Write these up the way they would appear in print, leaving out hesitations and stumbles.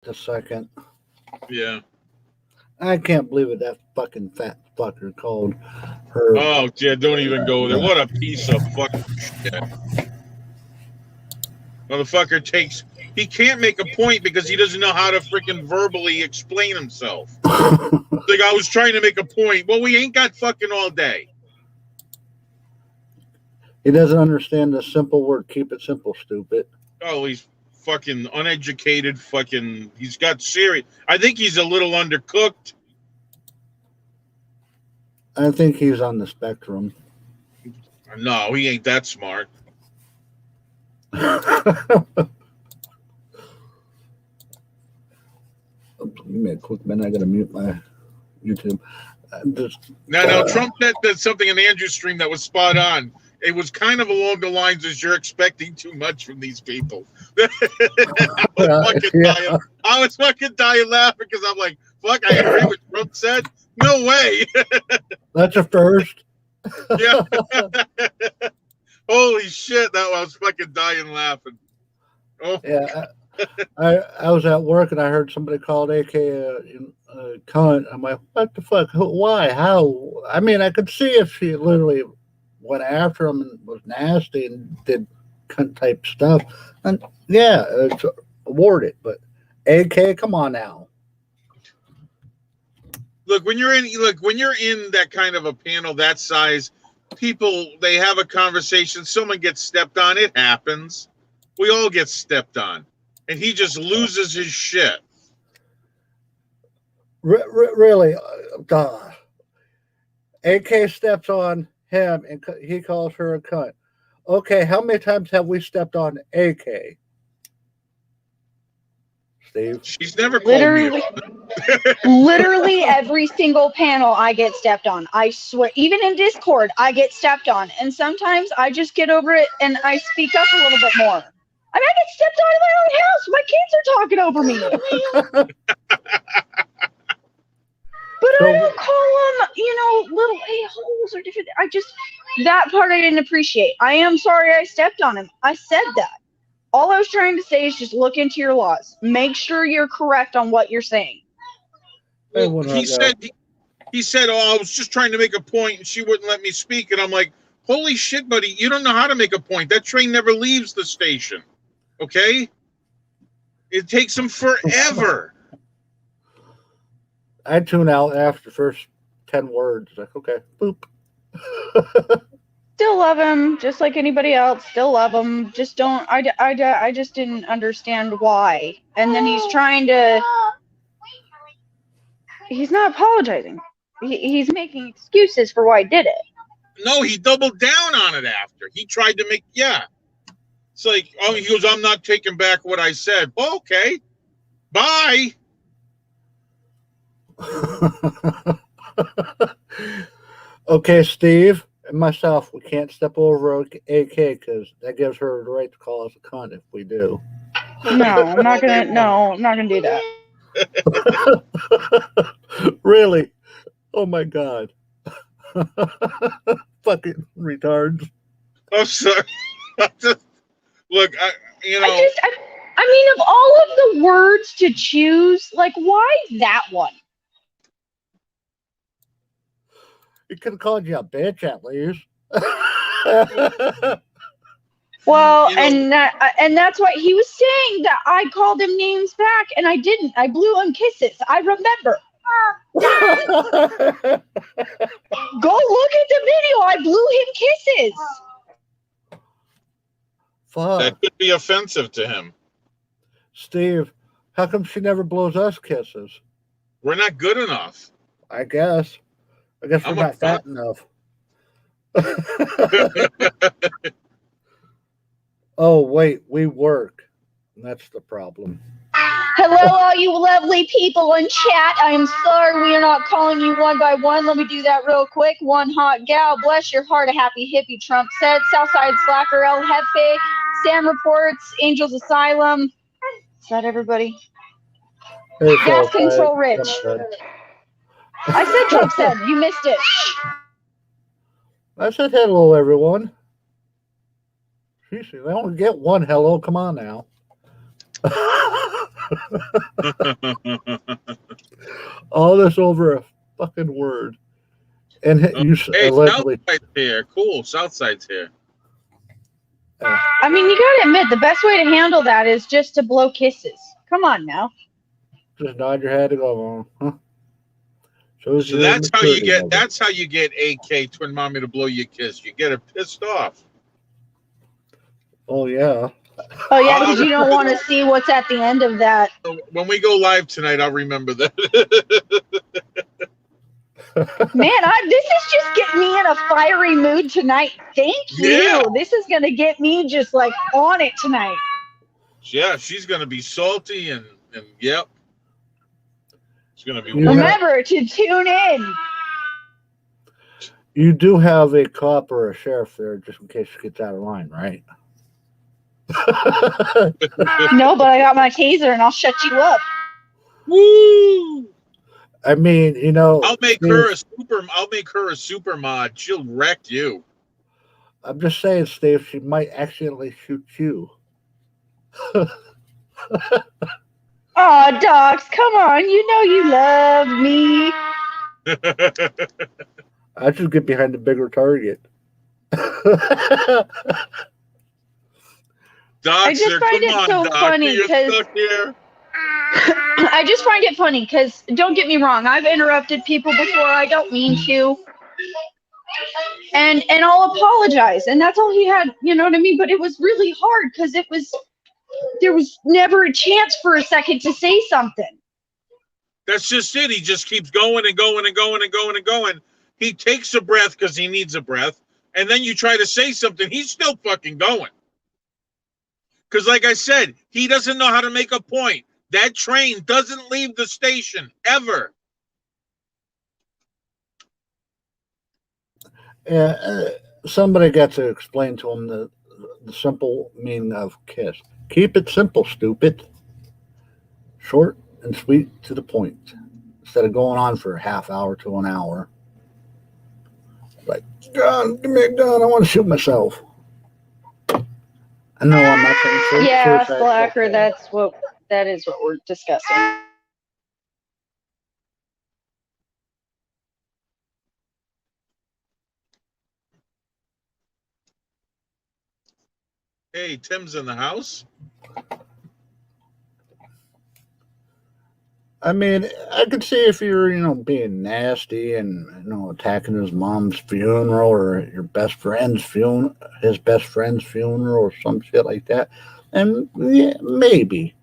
a second. Yeah. I can't believe it. That fucking fat fucker called her. Oh, yeah, don't even go there. What a piece of fucking shit. Motherfucker takes. He can't make a point because he doesn't know how to freaking verbally explain himself. Like, I was trying to make a point. Well, we ain't got fucking all day. He doesn't understand the simple word. Keep it simple, stupid. Oh, he's fucking uneducated. Fucking. He's got serious. I think he's a little undercooked. I think he's on the spectrum. No, he ain't that smart. Give me a quick minute. I gotta mute my YouTube. Now, Trump did something in Andrew's stream that was spot on. It was kind of along the lines as you're expecting too much from these people. I was fucking dying laughing because I'm like, fuck, I agree with what Trump said. No way. That's a first. Yeah. Holy shit, that was fucking dying laughing. Oh. Yeah. I was at work and I heard somebody called AK a cunt. I'm like, what the fuck? Why? How? I mean, I could see if she literally went after him and was nasty and did cunt type stuff. And yeah, it's awarded. But AK, come on now. Look, when you're in that kind of a panel that size, people, they have a conversation. Someone gets stepped on. It happens. We all get stepped on. And he just loses his shit. Really, AK steps on him and he calls her a cunt. Okay, how many times have we stepped on AK? Steve? She's never called me. Literally every single panel I get stepped on. I swear. Even in Discord, I get stepped on. And sometimes I just get over it and I speak up a little bit more. I mean, I get stepped on in my own house. My kids are talking over me. But I don't call them, little a-holes or different. That part I didn't appreciate. I am sorry I stepped on him. I said that. All I was trying to say is just look into your laws. Make sure you're correct on what you're saying. Well, he said, oh, I was just trying to make a point and she wouldn't let me speak. And I'm like, holy shit, buddy, you don't know how to make a point. That train never leaves the station. Okay? It takes them forever. I tune out after the first 10 words. Like, okay, boop. Still love him, just like anybody else. Still love him. Just don't. I just didn't understand why. And then he's trying to. He's not apologizing. He's making excuses for why he did it. No, he doubled down on it after. He tried to make, yeah. It's like, oh, he goes, I'm not taking back what I said. Well, okay. Bye. Okay, Steve and myself, we can't step over AK because that gives her the right to call us a cunt if we do. No, I'm not gonna do that. Really? Oh my god. Fucking retards. I'm sorry. Look, I mean, of all of the words to choose, like, why that one? He could have called you a bitch at least. Well, and that's why he was saying that I called him names back, and I didn't. I blew him kisses. I remember. Go look at the video. I blew him kisses. Fuck. That could be offensive to him. Steve, how come she never blows us kisses? We're not good enough. I guess we're not fat enough. Oh, wait, we work. That's the problem. Hello, all you lovely people in chat. I am sorry we are not calling you one by one. Let me do that real quick. One hot gal, bless your heart, a happy hippie, Trump said. Southside Slacker, El Jefe, Sam Reports, Angels Asylum. Is that everybody? Hey, Gas Control Rich. I said Trump said. You missed it. I said hello, everyone. Jeez, they only get one hello. Come on now. All this over a fucking word. And you Hey, allegedly. Southside's here. Cool. Southside's here. I mean, you gotta admit, the best way to handle that is just to blow kisses. Come on now. Just nod your head and go, huh? So that's how you get. That's how you get AK Twin Mommy to blow you a kiss. You get her pissed off. Oh yeah. Oh yeah, because you don't want to see what's at the end of that. When we go live tonight, I'll remember that. Man, this is just getting me in a fiery mood tonight. Thank you. Yeah. This is gonna get me just like on it tonight. Yeah, she's gonna be salty and yep. It's gonna be. Remember to tune in. You do have a cop or a sheriff there just in case she gets out of line, right? No, but I got my taser and I'll shut you up. Woo! I mean, you know, I'll make her a super mod. She'll wreck you. I'm just saying, Steve, she might accidentally shoot you. Aw, dogs, come on. You know you love me. I just get behind the bigger target. I just find it so funny because I just find it funny because don't get me wrong, I've interrupted people before. I don't mean to, and I'll apologize, and that's all he had. You know what I mean? But it was really hard because there was never a chance for a second to say something. That's just it. He just keeps going and going and going and going and going. He takes a breath because he needs a breath, and then you try to say something. He's still fucking going. Because like I said, he doesn't know how to make a point. That train doesn't leave the station, ever. Yeah, somebody got to explain to him the simple meaning of kiss. Keep it simple, stupid. Short and sweet to the point. Instead of going on for a half hour to an hour. Like, John, give me a gun. I want to shoot myself. No, I'm not saying yeah, Slacker, that is what we're discussing. Hey, Tim's in the house. I mean, I could see if you're, being nasty and, attacking his mom's funeral or your best friend's funeral, his best friend's funeral or some shit like that. And yeah, maybe,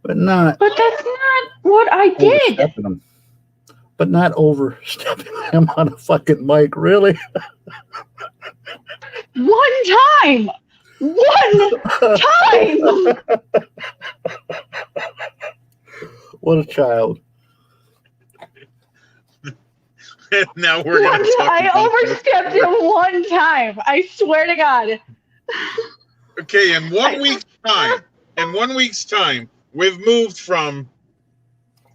but not. But that's not what I did. Him. But not overstepping him on a fucking mic, really. One time. What a child. Now we're going to talk I overstepped him one time. I swear to God. Okay, in 1 week's time, we've moved from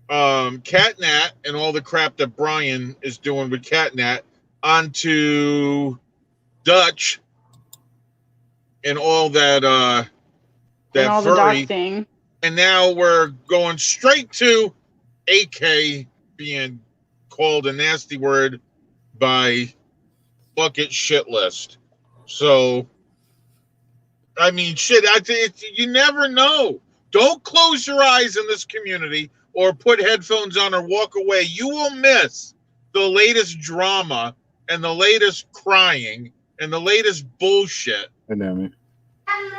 Catnat and all the crap that Brian is doing with Catnat onto Dutch and all that and all furry. The dog thing. And now we're going straight to AK being called a nasty word by Bucket Shit List. So, I mean, shit, you never know. Don't close your eyes in this community or put headphones on or walk away. You will miss the latest drama and the latest crying and the latest bullshit. I know.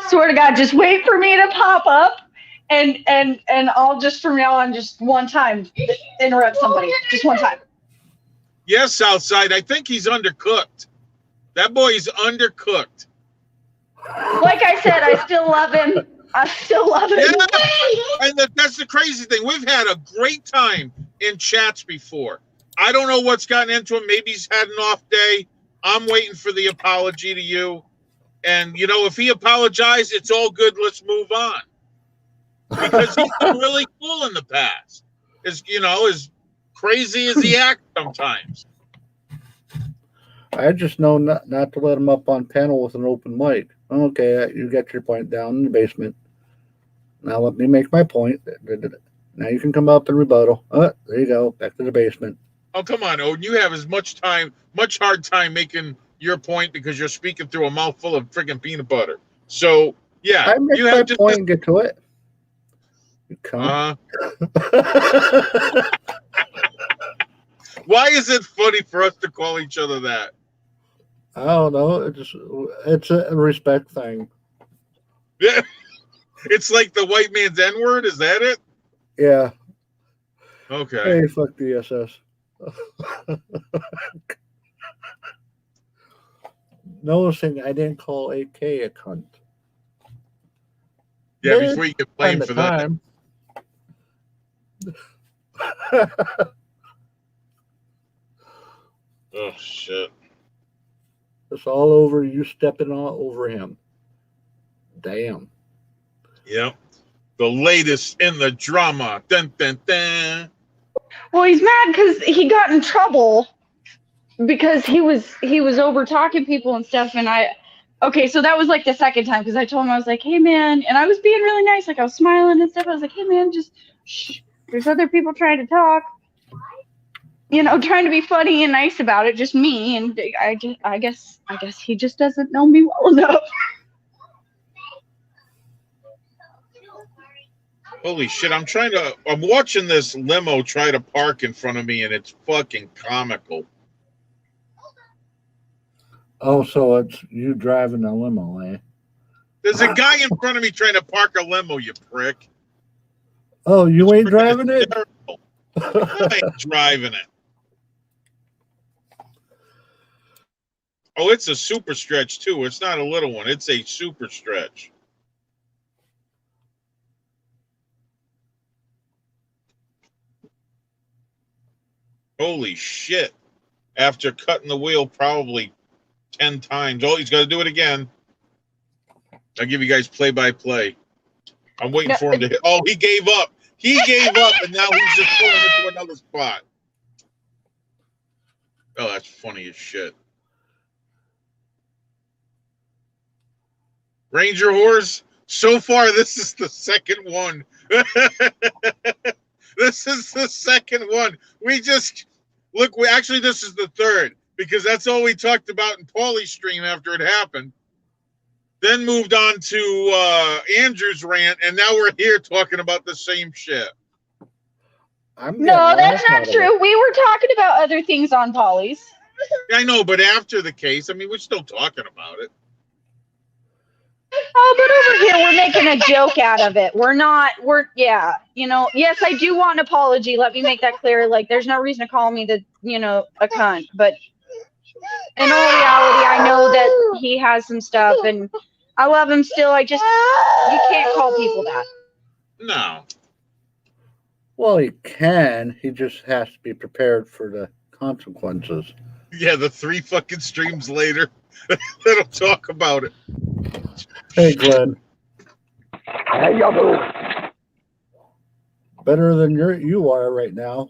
Swear to God, just wait for me to pop up. And I'll just from now on just one time interrupt somebody. Just one time. Yes, Southside. I think he's undercooked. That boy's undercooked. Like I said, I still love him. Yeah. And that's the crazy thing. We've had a great time in chats before. I don't know what's gotten into him. Maybe he's had an off day. I'm waiting for the apology to you. And, if he apologized, it's all good. Let's move on. Because he's been really cool in the past. As crazy as he acts sometimes. I just know not to let him up on panel with an open mic. Okay, you got your point down in the basement. Now let me make my point. Now you can come up and rebuttal. There you go. Back to the basement. Oh, come on, Odin. You have as much hard time making your point because you're speaking through a mouthful of freaking peanut butter. So, yeah. I make my point and get to it. You cunt. Why is it funny for us to call each other that? I don't know. It's a respect thing. Yeah. It's like the white man's N-word. Is that it? Yeah. Okay. Hey, fuck the SS. Noticing I didn't call AK a cunt. Yeah, before you get blamed for that. Oh, shit. It's all over you stepping all over him. Damn. Yep. The latest in the drama. Dun, dun, dun. Well, he's mad because he got in trouble because he was over talking people and stuff. And okay, so that was like the second time because I told him, I was like, hey, man. And I was being really nice. Like I was smiling and stuff. I was like, hey, man, just shh. There's other people trying to talk. You know, trying to be funny and nice about it, just me. And I guess he just doesn't know me well enough. Holy shit, I'm watching this limo try to park in front of me, and it's fucking comical. Oh, so it's you driving a limo, eh? There's a guy in front of me trying to park a limo, you prick. Oh, you ain't driving it? I ain't driving it. Oh, it's a super stretch, too. It's not a little one. It's a super stretch. Holy shit. After cutting the wheel probably 10 times. Oh, he's got to do it again. I'll give you guys play-by-play. I'm waiting for him to hit. Oh, he gave up. He gave up, and now he's just going into another spot. Oh, that's funny as shit. Ranger Horse, so far, this is the second one. This is the second one. Actually, this is the third, because that's all we talked about in Paulie's stream after it happened. Then moved on to Andrew's rant, and now we're here talking about the same shit. No, that's not true. We were talking about other things on Paulie's. I know, but after the case, I mean, we're still talking about it. Oh, but over here, we're making a joke out of it. Yeah, you know, yes, I do want an apology. Let me make that clear. Like, there's no reason to call me a cunt. But in all reality, I know that he has some stuff, and I love him still. You can't call people that. No. Well, he can. He just has to be prepared for the consequences. Yeah, the 3 fucking streams later, that'll talk about it. Hey, Glenn. How y'all doing? Better than you are right now.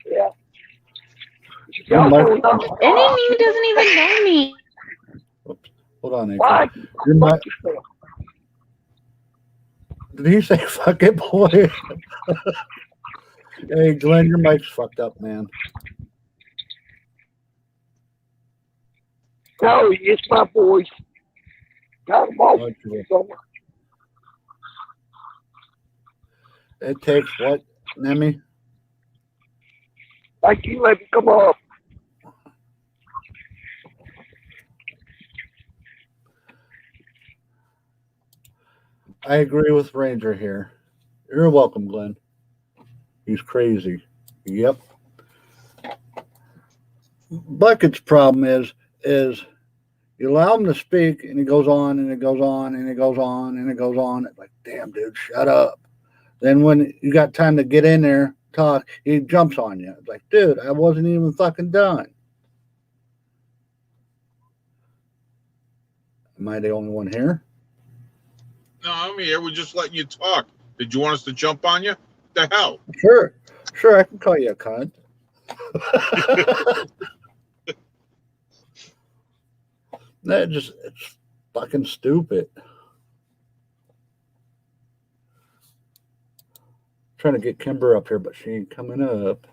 Yeah. And he doesn't even know me. Oops. Hold on, Why? Did he say fuck it, boy? Hey, Glenn, your mic's fucked up, man. No, it's my voice. Got them off somewhere. It takes what, Nemi? Like you let me come up. I agree with Ranger here. You're welcome, Glenn. He's crazy. Yep. Bucket's problem is you allow him to speak, and he goes on, and it goes on, and it goes on, and it goes on. It's like, damn, dude, shut up. Then when you got time to get in there, talk, he jumps on you. It's like, dude, I wasn't even fucking done. Am I the only one here? No, I'm here. We're just letting you talk. Did you want us to jump on you? The hell? Sure, I can call you a cunt. It's fucking stupid. Trying to get Kimber up here, but she ain't coming up.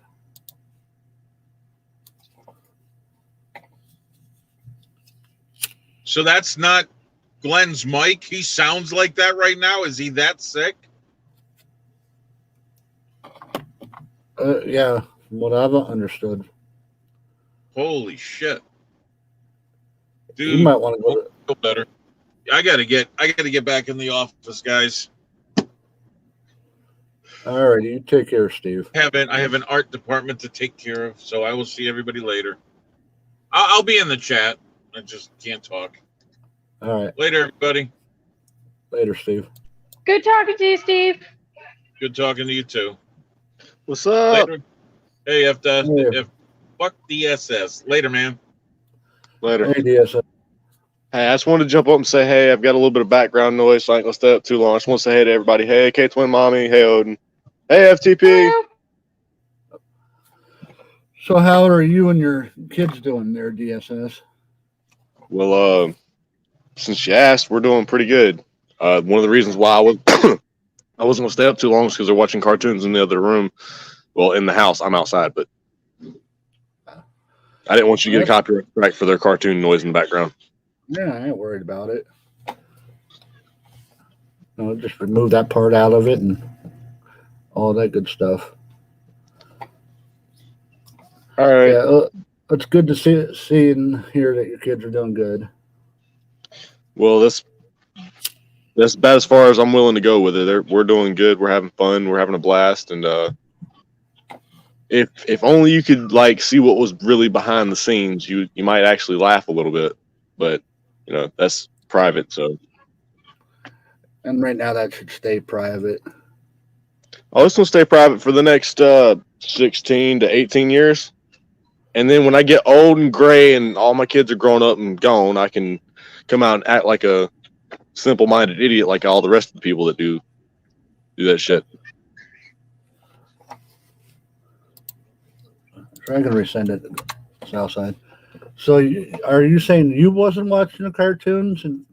So that's not Glenn's mic. He sounds like that right now. Is he that sick? Yeah, from what I've understood. Holy shit. Dude, You might want to go. feel better. I gotta get back in the office, guys. All right, you take care, Steve. I have an art department to take care of, so I will see everybody later. I'll be in the chat. I just can't talk. All right, Later, everybody. later, Steve. Good talking to you, Steve. Good talking to you too. What's up? Later. Hey, Hey. fuck DSS. Later, man. Later. Hey, DSS. Hey, I just wanted to jump up and say, hey, I've got a little bit of background noise, so I ain't gonna stay up too long. I just want to say hey to everybody. Hey, K Twin Mommy. Hey, Odin. Hey, FTP. Hello. So, how are you and your kids doing there, DSS? Well, since you asked, we're doing pretty good. One of the reasons why I wasn't gonna stay up too long is because they're watching cartoons in the other room. Well, in the house, I'm outside, but I didn't want you to get a copyright strike for their cartoon noise in the background. Yeah, I ain't worried about it. No, just remove that part out of it and all that good stuff. All right. Yeah, it's good to see and hear that your kids are doing good. Well, that's about as far as I'm willing to go with it. We're doing good. We're having fun. We're having a blast. And if only you could like see what was really behind the scenes, you might actually laugh a little bit. But you know, that's private. So. And right now, that should stay private. Oh, it's gonna stay private for the next 16 to 18 years. And then when I get old and gray and all my kids are grown up and gone, I can come out and act like a simple-minded idiot like all the rest of the people that do that shit. So I can resend it, Southside. So are you saying you wasn't watching the cartoons? And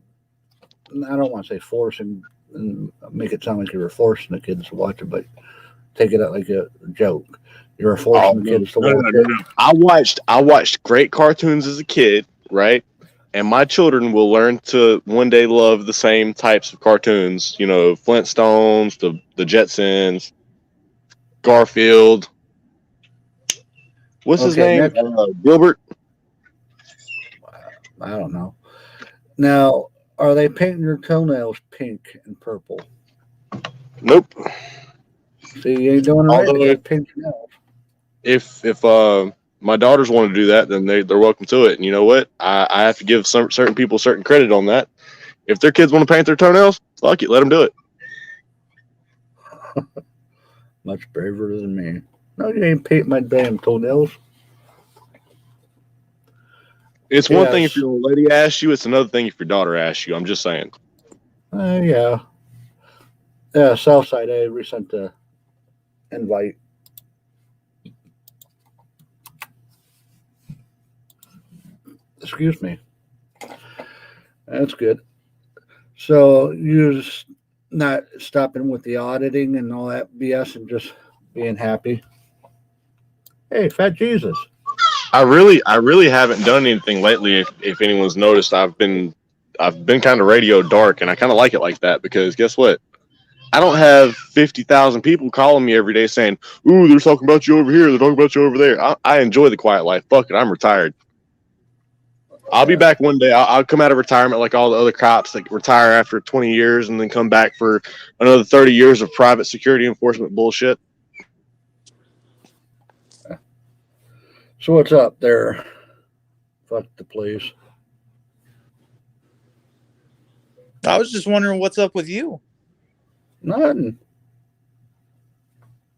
I don't want to say forcing and make it sound like you were forcing the kids to watch it, but take it out like a joke. You were forcing the kids to watch it. I watched great cartoons as a kid, right? And my children will learn to one day love the same types of cartoons. You know, Flintstones, the Jetsons, Garfield. What's his name? Gilbert. I don't know. Now, are they painting your toenails pink and purple? Nope. See, you ain't doing it right. Although They got pink nails. If my daughters want to do that, then they're welcome to it. And you know what? I have to give certain people certain credit on that. If their kids want to paint their toenails, fuck it, let them do it. Much braver than me. No, you ain't painting my damn toenails. It's one thing if your lady asks you, it's another thing if your daughter asks you. I'm just saying. Yeah. Yeah, Southside, I resent the invite. Excuse me. That's good. So you're just not stopping with the auditing and all that BS and just being happy. Hey, Fat Jesus. I really haven't done anything lately. If anyone's noticed, I've been kind of radio dark, and I kind of like it like that because guess what? I don't have 50,000 people calling me every day saying, "Ooh, they're talking about you over here. They're talking about you over there." I enjoy the quiet life. Fuck it, I'm retired. I'll be back one day. I'll come out of retirement like all the other cops that retire after 20 years and then come back for another 30 years of private security enforcement bullshit. So what's up there? Fuck the police. I was just wondering what's up with you. Nothing.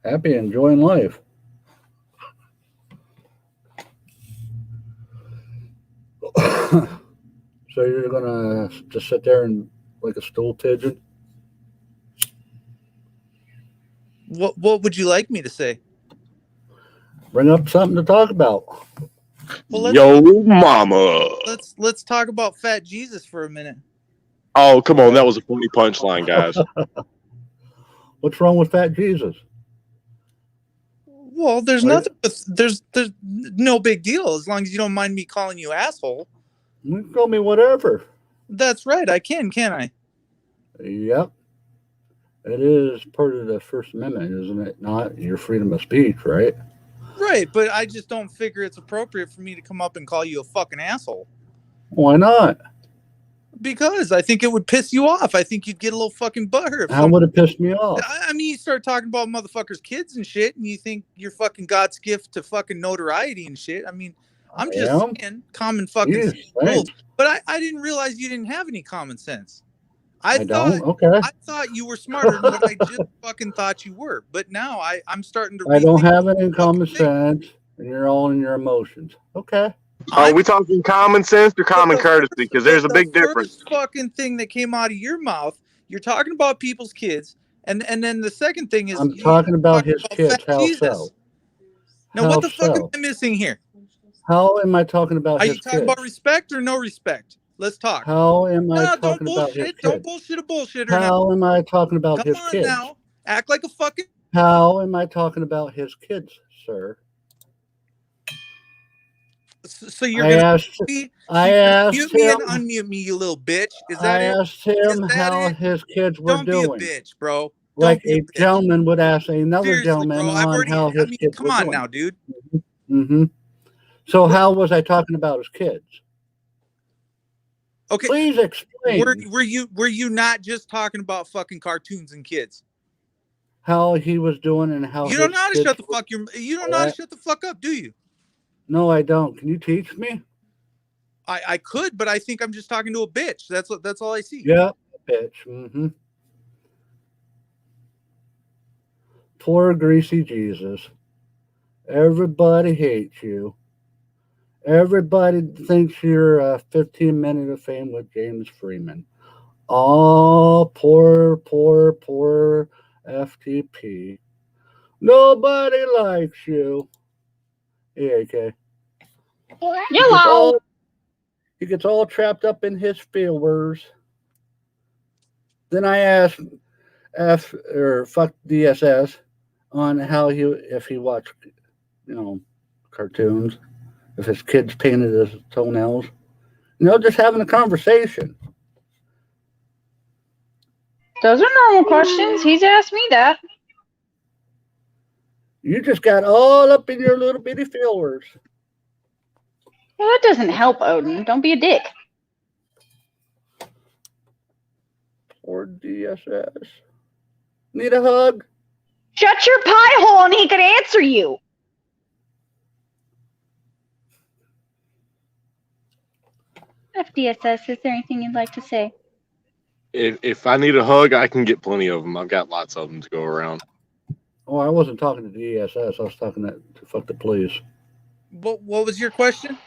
Happy, enjoying life. So you're gonna just sit there and like a stool pigeon? What would you like me to say? Bring up something to talk about. Well, Yo, mama. Let's talk about Fat Jesus for a minute. Oh, come on. That was a funny punchline, guys. What's wrong with Fat Jesus? Well, there's Right. nothing. There's no big deal as long as you don't mind me calling you asshole. You can call me whatever. That's right. I can't I? Yep. It is part of the First Amendment, isn't it? Not your freedom of speech, right? Right, but I just don't figure it's appropriate for me to come up and call you a fucking asshole. Why not? Because I think it would piss you off. I think you'd get a little fucking butthurt. If How would it piss me off? I mean, you start talking about motherfuckers' kids and shit, and you think you're fucking God's gift to fucking notoriety and shit. I mean, I'm just saying common fucking You sense rules. But I didn't realize you didn't have any common sense. I thought you were smarter than what I just fucking thought you were. But now I'm starting to. I don't have any common sense, and you're all in your emotions. Okay. Are we talking common sense or common courtesy? Because there's a big difference. The first fucking thing that came out of your mouth, you're talking about people's kids, and then the second thing is I'm talking about his kids. How so? Now, what the fuck am I missing here? How am I talking about his kids? Are you talking about respect or no respect? Let's talk. How am I talking about his kids? Don't bullshit a bullshitter. How am I talking about his kids? Come on now. Act like a fucking. How am I talking about his kids, sir? So you're I asked him. Mute me and unmute me, you little bitch. Is that I asked him how his kids were doing. Don't be a bitch, bro. Like a gentleman would ask another gentleman on how his kids were doing. Come on now, dude. Mm-hmm. So how was I talking about his kids? Okay. Please explain. Were you not just talking about fucking cartoons and kids? How he was doing and how you don't know how to shut the fuck you don't know how to shut the fuck up, do you? No, I don't. Can you teach me? I could, but I think I'm just talking to a bitch. That's all I see. Yeah, bitch. Mm-hmm. Poor greasy Jesus. Everybody hates you. Everybody thinks you're a 15 minute of fame with James Freeman. Oh, poor FTP. Nobody likes you. Yeah, okay. Hello. He gets all trapped up in his feelers. Then I asked fuck DSS on how if he watched, cartoons, if his kids painted his toenails. Just having a conversation. Those are normal questions. He's asked me that. You just got all up in your little bitty feelers. Well, that doesn't help, Odin. Don't be a dick. Poor DSS. Need a hug? Shut your pie hole and he could answer you. FDSS, is there anything you'd like to say? If I need a hug, I can get plenty of them. I've got lots of them to go around. Oh, I wasn't talking to DSS. I was talking to fuck the police. What was your question?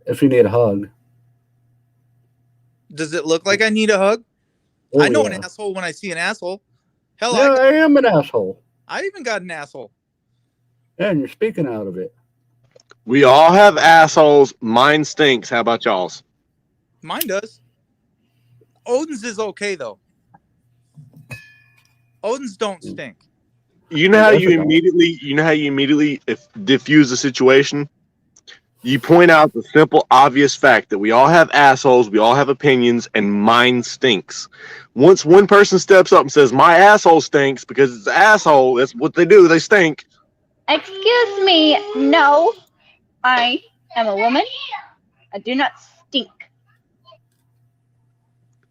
If you need a hug. Does it look like I need a hug? Oh, I know an asshole when I see an asshole. Hell, yeah, I am an asshole. I even got an asshole. Yeah, and you're speaking out of it. We all have assholes. Mine stinks. How about y'all's? Mine does. Odin's is okay though. Odin's don't stink. You know how you immediately diffuse the situation? You point out the simple, obvious fact that we all have assholes, we all have opinions, and mine stinks. Once one person steps up and says, my asshole stinks because it's an asshole, that's what they do, they stink. Excuse me, no. I am a woman. I do not stink.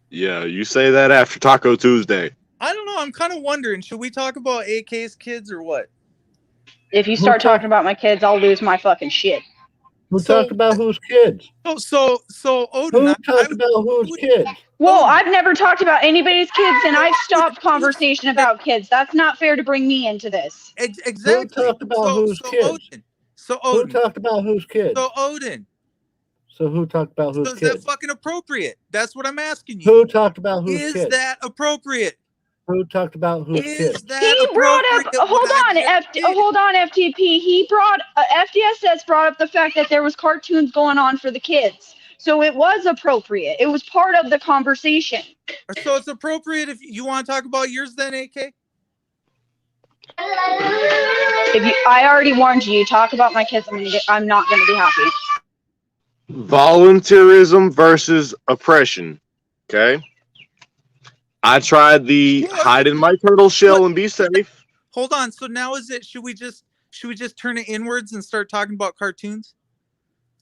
Yeah, you say that after Taco Tuesday. I don't know. I'm kind of wondering, should we talk about AK's kids or what? If you start talking about my kids, I'll lose my fucking shit. Who talked about whose kids? So Odin. Who talked about whose kids? Well, I've never talked about anybody's kids, and I've stopped conversation about kids. That's not fair to bring me into this. Exactly. Who talked about whose kids? Who talked about whose kids? So Odin. So who talked about whose kids? Is that fucking appropriate? That's what I'm asking you. Who talked about whose kids? Is that appropriate? Who talked about whose kids? He brought up. Hold on, FTP. FDSS brought up the fact that there was cartoons going on for the kids, so it was appropriate. It was part of the conversation. So it's appropriate if you want to talk about yours, then, AK. I already warned you. Talk about my kids. I'm not gonna be happy. Volunteerism versus oppression. Okay. I tried the hide in my turtle shell and be safe. Hold on. So now is it? Should we just turn it inwards and start talking about cartoons?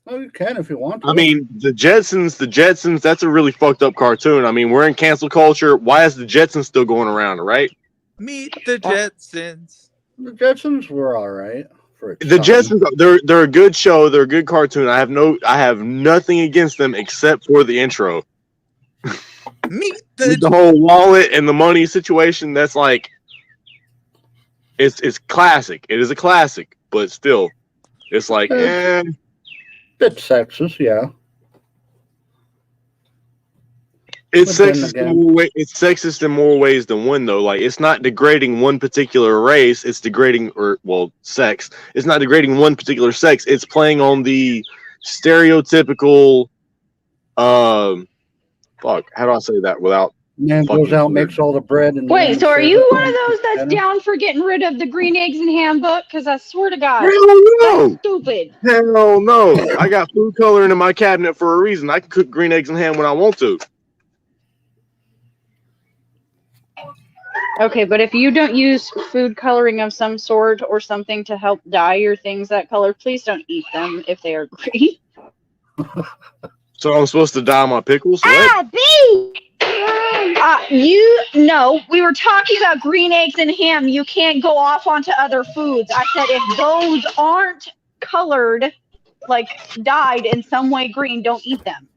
Oh, you can if you want to. I mean, the Jetsons, that's a really fucked up cartoon. I mean, we're in cancel culture. Why is the Jetsons still going around, right? Meet the Jetsons. The Jetsons were all right. The Jetsons, they're a good show. They're a good cartoon. I have nothing against them except for the intro. Meet the whole wallet and the money situation. That's like, it's classic. It is a classic, but still, it's like, It's sexist, yeah. It's sexist in more ways than one, though. Like, it's not degrading one particular race. It's degrading, sex. It's not degrading one particular sex. It's playing on the stereotypical, how do I say that without? Man goes out, makes all the bread. And wait, so are you one of those that's down for getting rid of the green eggs and ham book? Because I swear to God, no. That's stupid. Hell no. I got food coloring in my cabinet for a reason. I can cook green eggs and ham when I want to. Okay, but if you don't use food coloring of some sort or something to help dye your things that color, please don't eat them if they are green. So I'm supposed to dye my pickles? No, we were talking about green eggs and ham. You can't go off onto other foods. I said if those aren't colored, like dyed in some way green, don't eat them.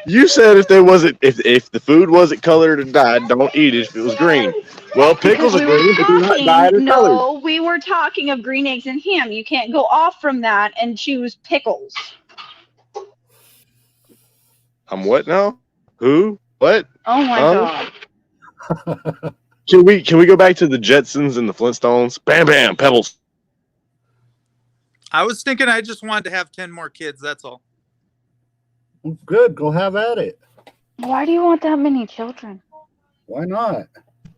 You said if the food wasn't colored or dyed, don't eat it if it was green. Well, pickles are green, but they're not dyed or colored. No, we were talking of green eggs and ham. You can't go off from that and choose pickles. I'm what now? Who? What? Oh my God. Can we go back to the Jetsons and the Flintstones? Bam, bam, pebbles. I was thinking I just wanted to have 10 more kids. That's all. Good. Go have at it. Why do you want that many children? Why not?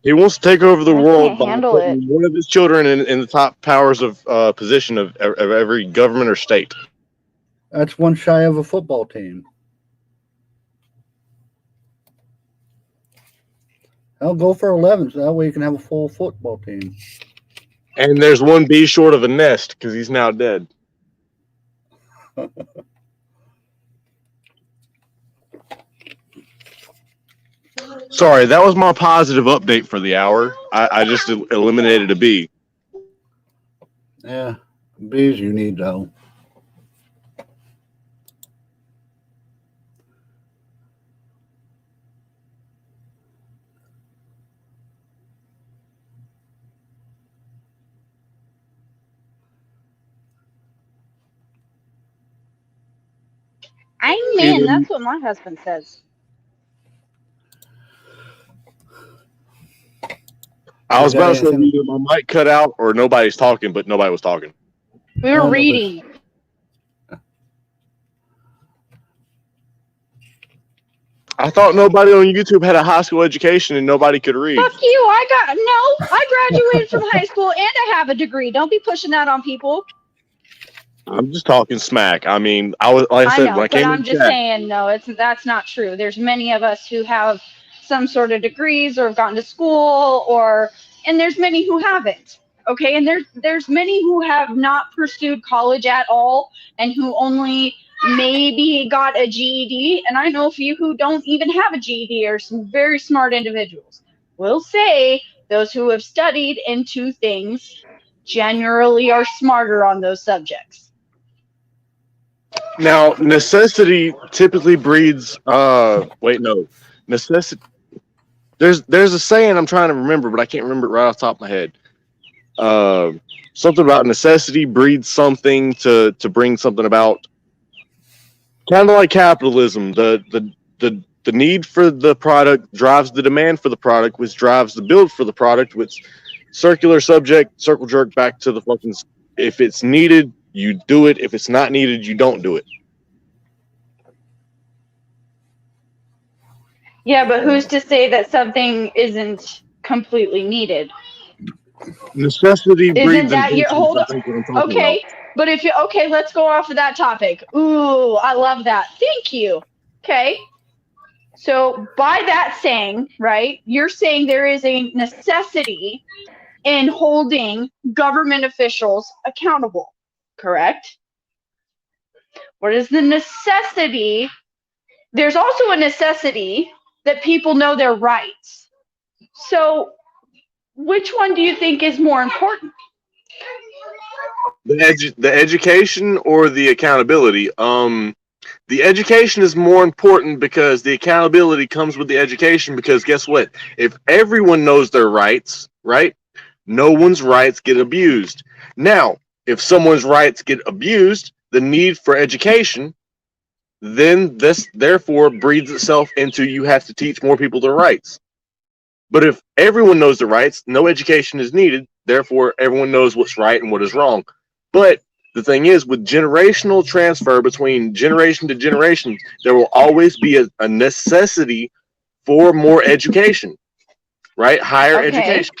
He wants to take over the world by putting one of his children in the top powers of position of every government or state. That's one shy of a football team. I'll go for 11, so that way you can have a full football team. And there's one bee short of a nest because he's now dead. Sorry, that was my positive update for the hour. I just eliminated a bee. Yeah, bees you need though. Amen. That's what my husband says. I was about to say either my mic cut out or nobody's talking, but nobody was talking. We were reading. I thought nobody on YouTube had a high school education and nobody could read. Fuck you. I graduated from high school and I have a degree. Don't be pushing that on people. I'm just talking smack. I mean, I'm just saying, no, that's not true. There's many of us who have some sort of degrees or have gone to school and there's many who haven't. Okay. And there's many who have not pursued college at all and who only maybe got a GED. And I know a few who don't even have a GED are some very smart individuals. We'll say those who have studied into things generally are smarter on those subjects. Now, necessity typically breeds necessity. There's a saying I'm trying to remember, but I can't remember it right off the top of my head. Something about necessity breeds something to bring something about. Kind of like capitalism. The need for the product drives the demand for the product, which drives the build for the product, which circular subject, circle jerk back to the fucking, if it's needed, you do it. If it's not needed, you don't do it. Yeah, but who's to say that something isn't completely needed? Necessity Isn't breeds that your invention. hold? I think what I'm talking Okay, but if you okay, let's go off of that topic. Ooh, I love that. Thank you. Okay. So by that saying, right, you're saying there is a necessity in holding government officials accountable, correct? What is the necessity? There's also a necessity that people know their rights. So which one do you think is more important? The education or the accountability. The education is more important because the accountability comes with the education. Because guess what? If everyone knows their rights, right? No one's rights get abused. Now, if someone's rights get abused, the need for education, then this therefore breeds itself into you have to teach more people their rights. But if everyone knows the rights, no education is needed. Therefore, everyone knows what's right and what is wrong. But the thing is, with generational transfer between generation to generation, there will always be a necessity for more education, right? Higher education.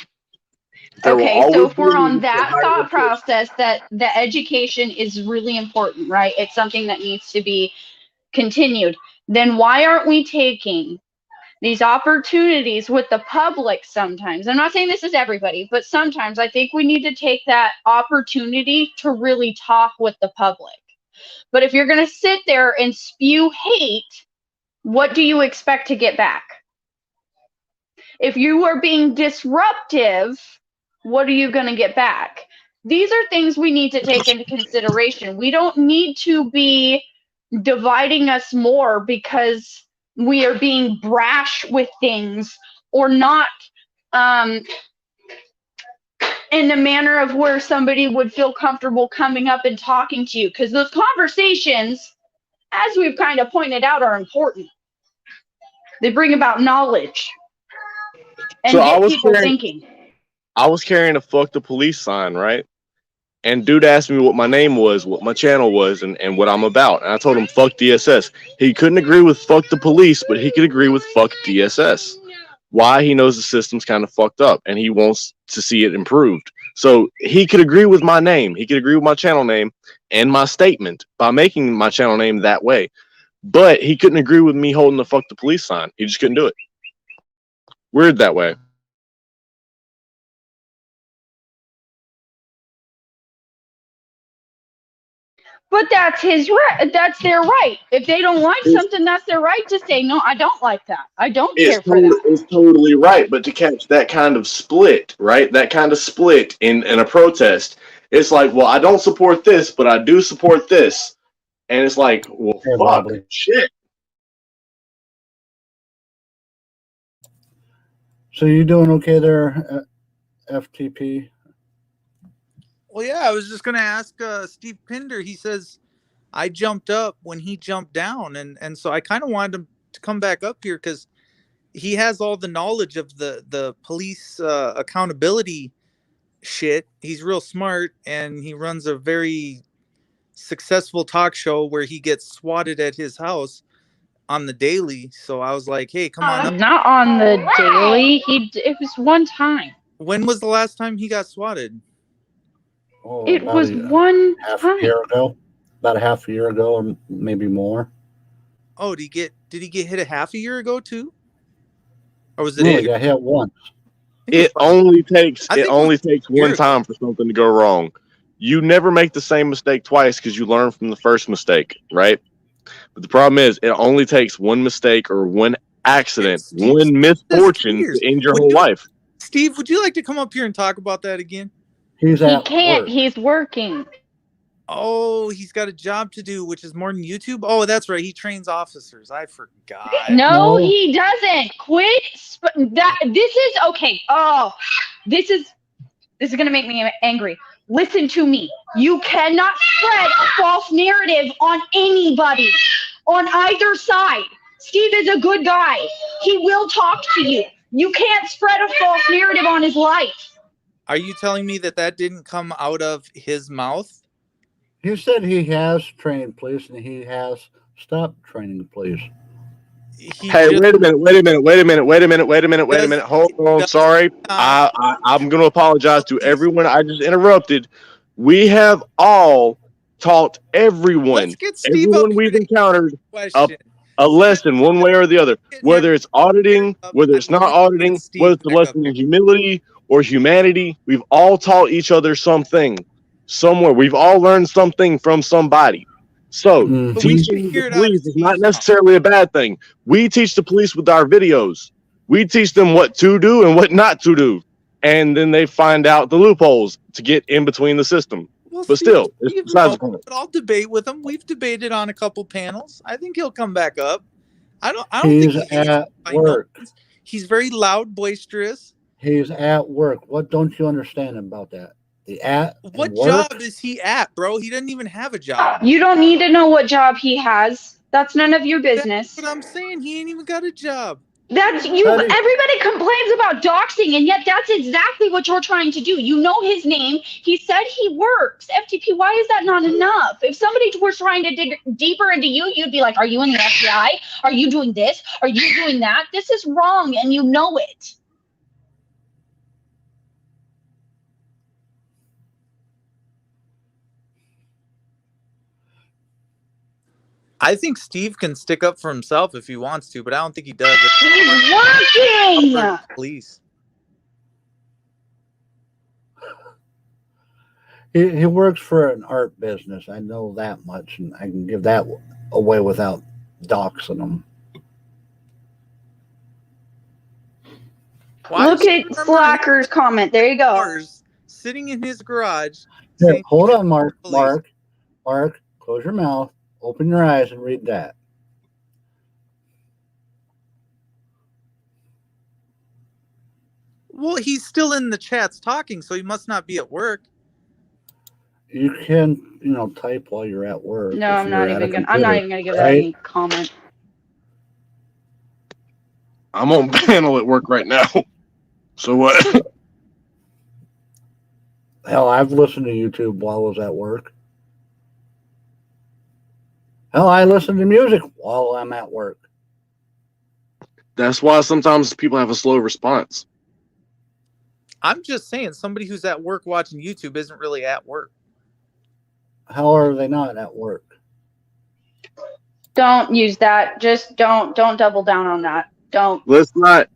Okay, so if we're on that thought process that the education is really important, right? It's something that needs to be continued. Then why aren't we taking these opportunities with the public sometimes? I'm not saying this is everybody, but sometimes I think we need to take that opportunity to really talk with the public. But if you're going to sit there and spew hate, what do you expect to get back? If you are being disruptive, what are you going to get back? These are things we need to take into consideration. We don't need to be dividing us more because we are being brash with things or not in a manner of where somebody would feel comfortable coming up and talking to you. Because those conversations, as we've kind of pointed out, are important. They bring about knowledge and So get people thinking. I was carrying a fuck the police sign, right? And dude asked me what my name was, what my channel was, and what I'm about. And I told him fuck DSS. He couldn't agree with fuck the police, but he could agree with fuck DSS. Why? He knows the system's kind of fucked up and he wants to see it improved. So he could agree with my name. He could agree with my channel name and my statement by making my channel name that way. But he couldn't agree with me holding the fuck the police sign. He just couldn't do it. Weird that way. But that's his right. That's their right. If they don't like something, that's their right to say, no, I don't like that. I don't care for that. It's totally right. But to catch that kind of split, right? That kind of split in a protest, it's like, well, I don't support this, but I do support this. And it's like, well, Hey, fuck, Wobbly. shit. So you doing okay there, FTP? Well, yeah, I was just going to ask Steve Pinder. He says I jumped up when he jumped down. And so I kind of wanted him to come back up here because he has all the knowledge of the police accountability shit. He's real smart and he runs a very successful talk show where he gets swatted at his house on the daily. So I was like, hey, come on up. Not on the daily. It was one time. When was the last time he got swatted? Oh, It was one half a year ago. About a half a year ago, or maybe more. Oh, did he get hit a half a year ago too? Or was it? No, he got hit once. It only takes one time for something to go wrong. You never make the same mistake twice because you learn from the first mistake, right? But the problem is, it only takes one mistake or one accident, one misfortune to end your whole life. Steve, would you like to come up here and talk about that again? He can't. Work. He's working. Oh, he's got a job to do, which is more than YouTube. Oh, that's right. He trains officers. I forgot. No, he doesn't. Quit. This is okay. Oh, this is gonna make me angry. Listen to me. You cannot spread a false narrative on anybody, on either side. Steve is a good guy. He will talk to you. You can't spread a false narrative on his life. Are you telling me that didn't come out of his mouth? He said he has trained police and he has stopped training police. Hey, wait a minute. Hold on. Sorry. I'm going to apologize to everyone I just interrupted. We have all taught everyone we've encountered a lesson one way or the other, whether it's auditing, whether it's not auditing, whether it's a lesson in humility or humanity. We've all taught each other something somewhere. We've all learned something from somebody. So teaching the police is not necessarily a bad thing. We teach the police with our videos. We teach them what to do and what not to do. And then they find out the loopholes to get in between the system. Well, but still, it's besides the point. But I'll debate with him. We've debated on a couple panels. I think he'll come back up. I don't He's think at work. He's very loud, boisterous. He's at work. What don't you understand about that? What job is he at, bro? He doesn't even have a job. You don't need to know what job he has. That's none of your business. That's what I'm saying. He ain't even got a job. That's you. Everybody complains about doxing, and yet that's exactly what you're trying to do. You know his name. He said he works. FTP, why is that not enough? If somebody was trying to dig deeper into you, you'd be like, are you in the FBI? Are you doing this? Are you doing that? This is wrong, and you know it. I think Steve can stick up for himself if he wants to, but I don't think he does. He's working. Please. He works for an art business. I know that much, and I can give that away without doxing him. Look at Slacker's comment. There you go. Sitting in his garage. Here, hold on, Mark. Mark, close your mouth. Open your eyes and read that. Well, he's still in the chats talking, so he must not be at work. You can, type while you're at work. No, I'm not even gonna give that any comment. I'm on panel at work right now. So what? Hell, I've listened to YouTube while I was at work. Hell, I listen to music while I'm at work. That's why sometimes people have a slow response. I'm just saying, somebody who's at work watching YouTube isn't really at work. How are they not at work? Don't use that. Just don't double down on that. Don't. Let's not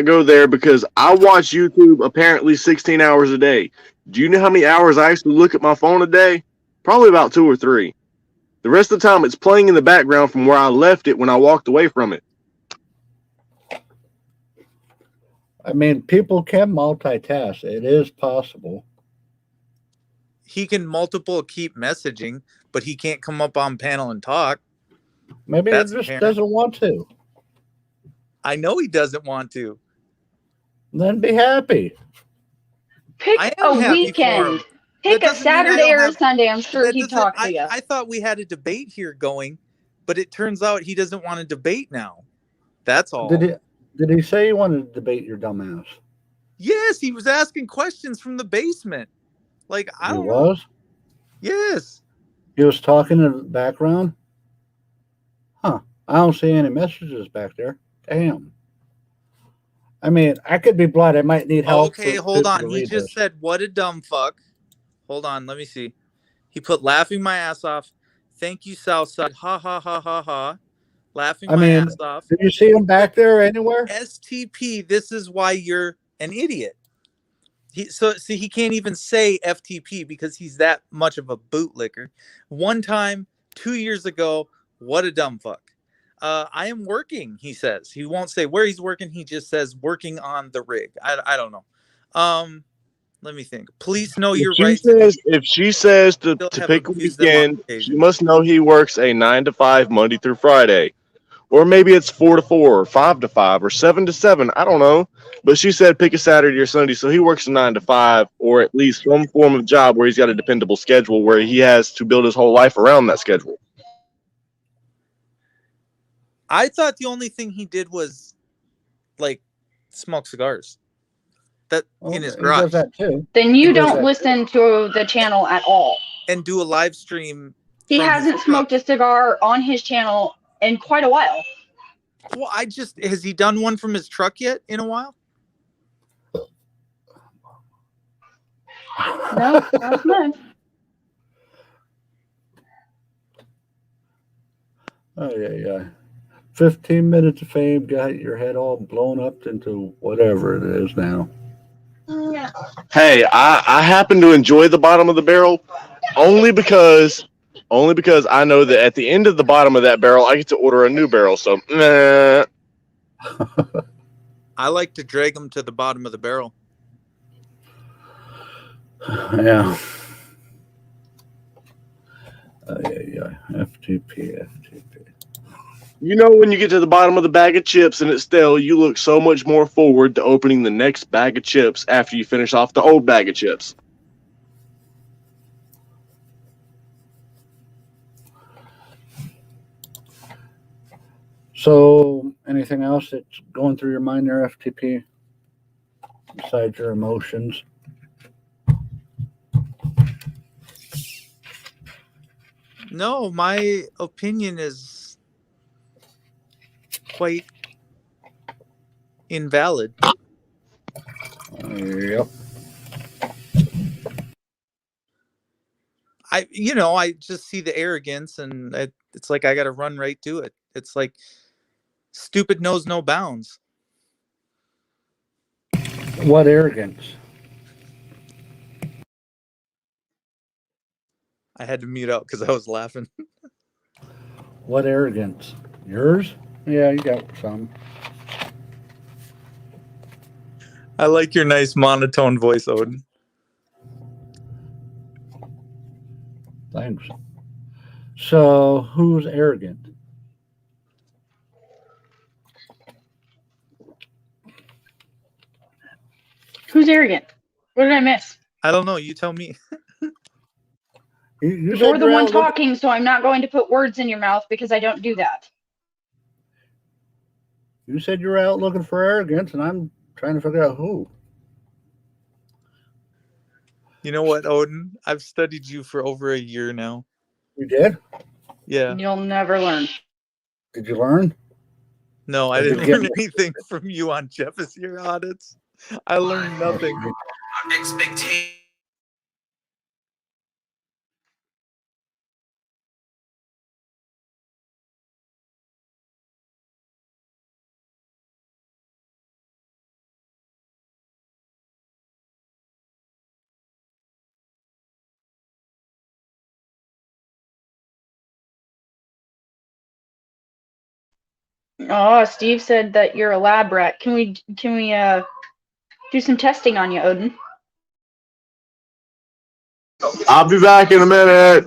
go there, because I watch YouTube apparently 16 hours a day. Do you know how many hours I actually look at my phone a day? Probably about 2 or 3. The rest of the time, it's playing in the background from where I left it when I walked away from it. I mean, people can multitask. It is possible. He can keep messaging, but he can't come up on panel and talk. Maybe he just doesn't want to. I know he doesn't want to. Then be happy. Pick a weekend. Pick a Saturday or a Sunday. I'm sure he'd talk to you. I thought we had a debate here going, but it turns out he doesn't want to debate now. That's all. Did he say he wanted to debate your dumbass? Yes, he was asking questions from the basement. Like, I don't know. He was? Yes. He was talking in the background? Huh. I don't see any messages back there. Damn. I mean, I could be blind. I might need help. Okay, hold on. He just said, what a dumb fuck. Hold on, let me see. He put laughing my ass off. Thank you, Southside. Ha ha ha ha ha. Laughing my ass off. Did you see him back there anywhere? STP, this is why you're an idiot. He can't even say FTP because he's that much of a bootlicker. One time, 2 years ago, what a dumb fuck. I am working, he says. He won't say where he's working. He just says working on the rig. I don't know. Let me think. Police know you're right. If she says to pick a weekend, she must know he works a 9 to 5 Monday through Friday. Or maybe it's 4 to 4 or 5 to 5 or 7 to 7. I don't know. But she said pick a Saturday or Sunday. So he works a 9 to 5 or at least some form of job where he's got a dependable schedule where he has to build his whole life around that schedule. I thought the only thing he did was like smoke cigars. In his garage. He does that too. Then you don't listen to the channel at all. And do a live stream. He hasn't smoked a cigar on his channel in quite a while. Well, has he done one from his truck yet in a while? No, not much. Oh yeah. 15 minutes of fame got your head all blown up into whatever it is now. Hey, I happen to enjoy the bottom of the barrel only because I know that at the end of the bottom of that barrel I get to order a new barrel. So nah. I like to drag them to the bottom of the barrel. Yeah. Yeah. FTP. You know, when you get to the bottom of the bag of chips and it's stale, you look so much more forward to opening the next bag of chips after you finish off the old bag of chips. So, anything else that's going through your mind there, FTP, besides your emotions? No, my opinion is quite invalid. Yep. I just see the arrogance, and it's like I got to run right to it. It's like stupid knows no bounds. What arrogance? I had to mute out because I was laughing. What arrogance? Yours? Yeah, you got some. I like your nice monotone voice, Odin. Thanks. So, who's arrogant? Who's arrogant? What did I miss? I don't know. You tell me. You're the one talking, so I'm not going to put words in your mouth because I don't do that. You said you were out looking for arrogance, and I'm trying to figure out who. You know what, Odin? I've studied you for over a year now. You did? Yeah. You'll never learn. Did you learn? No, I Did you didn't get learn anything from you on Jeff's year audits. I learned nothing. Expectation. Oh, Steve said that you're a lab rat. Can we do some testing on you, Odin? I'll be back in a minute.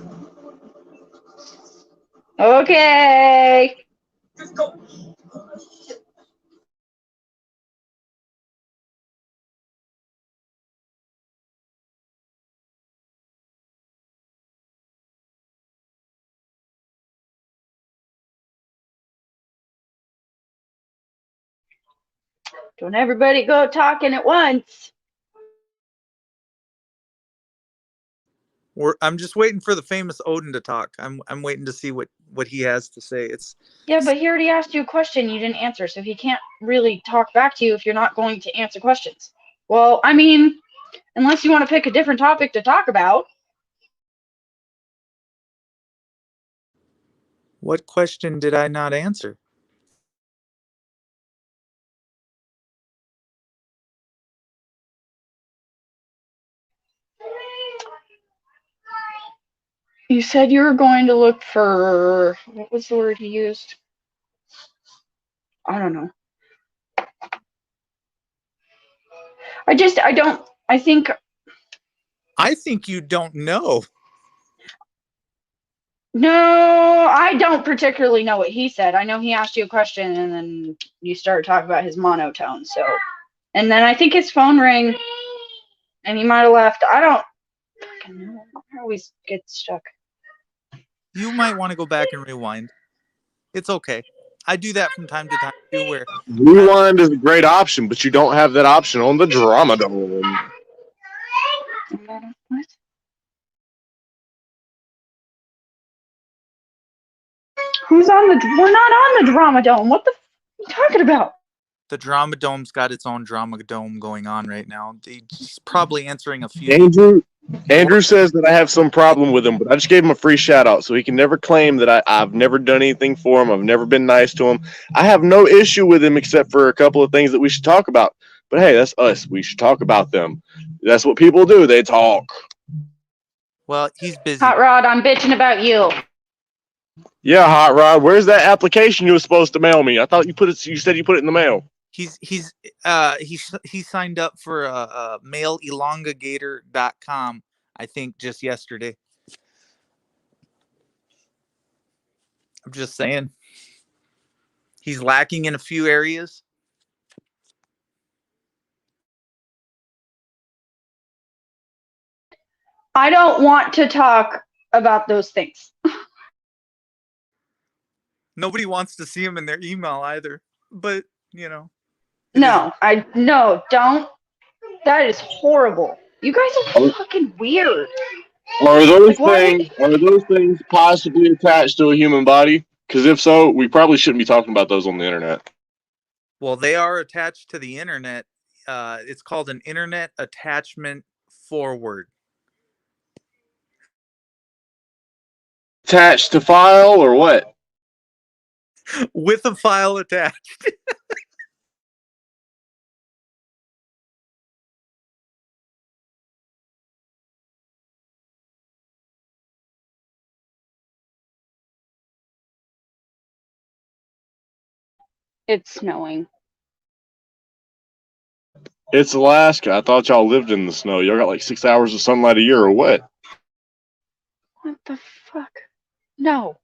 Okay. Don't everybody go talking at once. I'm just waiting for the famous Odin to talk. I'm waiting to see what he has to say. Yeah, but he already asked you a question you didn't answer, so he can't really talk back to you if you're not going to answer questions. Well, I mean, unless you want to pick a different topic to talk about. What question did I not answer? You said you were going to look for, what was the word you used? I don't know. I think you don't know. No, I don't particularly know what he said. I know he asked you a question and then you started talking about his monotone. So, and then I think his phone rang and he might have left. I don't fucking know. I always get stuck. You might want to go back and rewind. It's okay. I do that from time to time too. Where Rewind is a great option, but you don't have that option on the Drama Dome. What? Who's on the? We're not on the Drama Dome. What the? What are you talking about? The Drama Dome's got its own Drama Dome going on right now. He's probably answering a few. Andrew says that I have some problem with him, but I just gave him a free shout out, so he can never claim that I've never done anything for him. I've never been nice to him. I have no issue with him except for a couple of things that we should talk about. But hey, that's us. We should talk about them. That's what people do. They talk. Well, he's busy. Hot Rod, I'm bitching about you. Yeah, Hot Rod. Where's that application you were supposed to mail me? I thought you said you put it in the mail. He signed up for mailelongagator.com, I think, just yesterday. I'm just saying. He's lacking in a few areas. I don't want to talk about those things. Nobody wants to see him in their email either. But, you know. No, don't. That is horrible. You guys are fucking weird. Are those things possibly attached to a human body? Because if so, we probably shouldn't be talking about those on the internet. Well, they are attached to the internet. It's called an internet attachment forward. Attached to file or what? With a file attached. It's snowing. It's Alaska. I thought y'all lived in the snow. Y'all got like 6 hours of sunlight a year or what? What the fuck? No.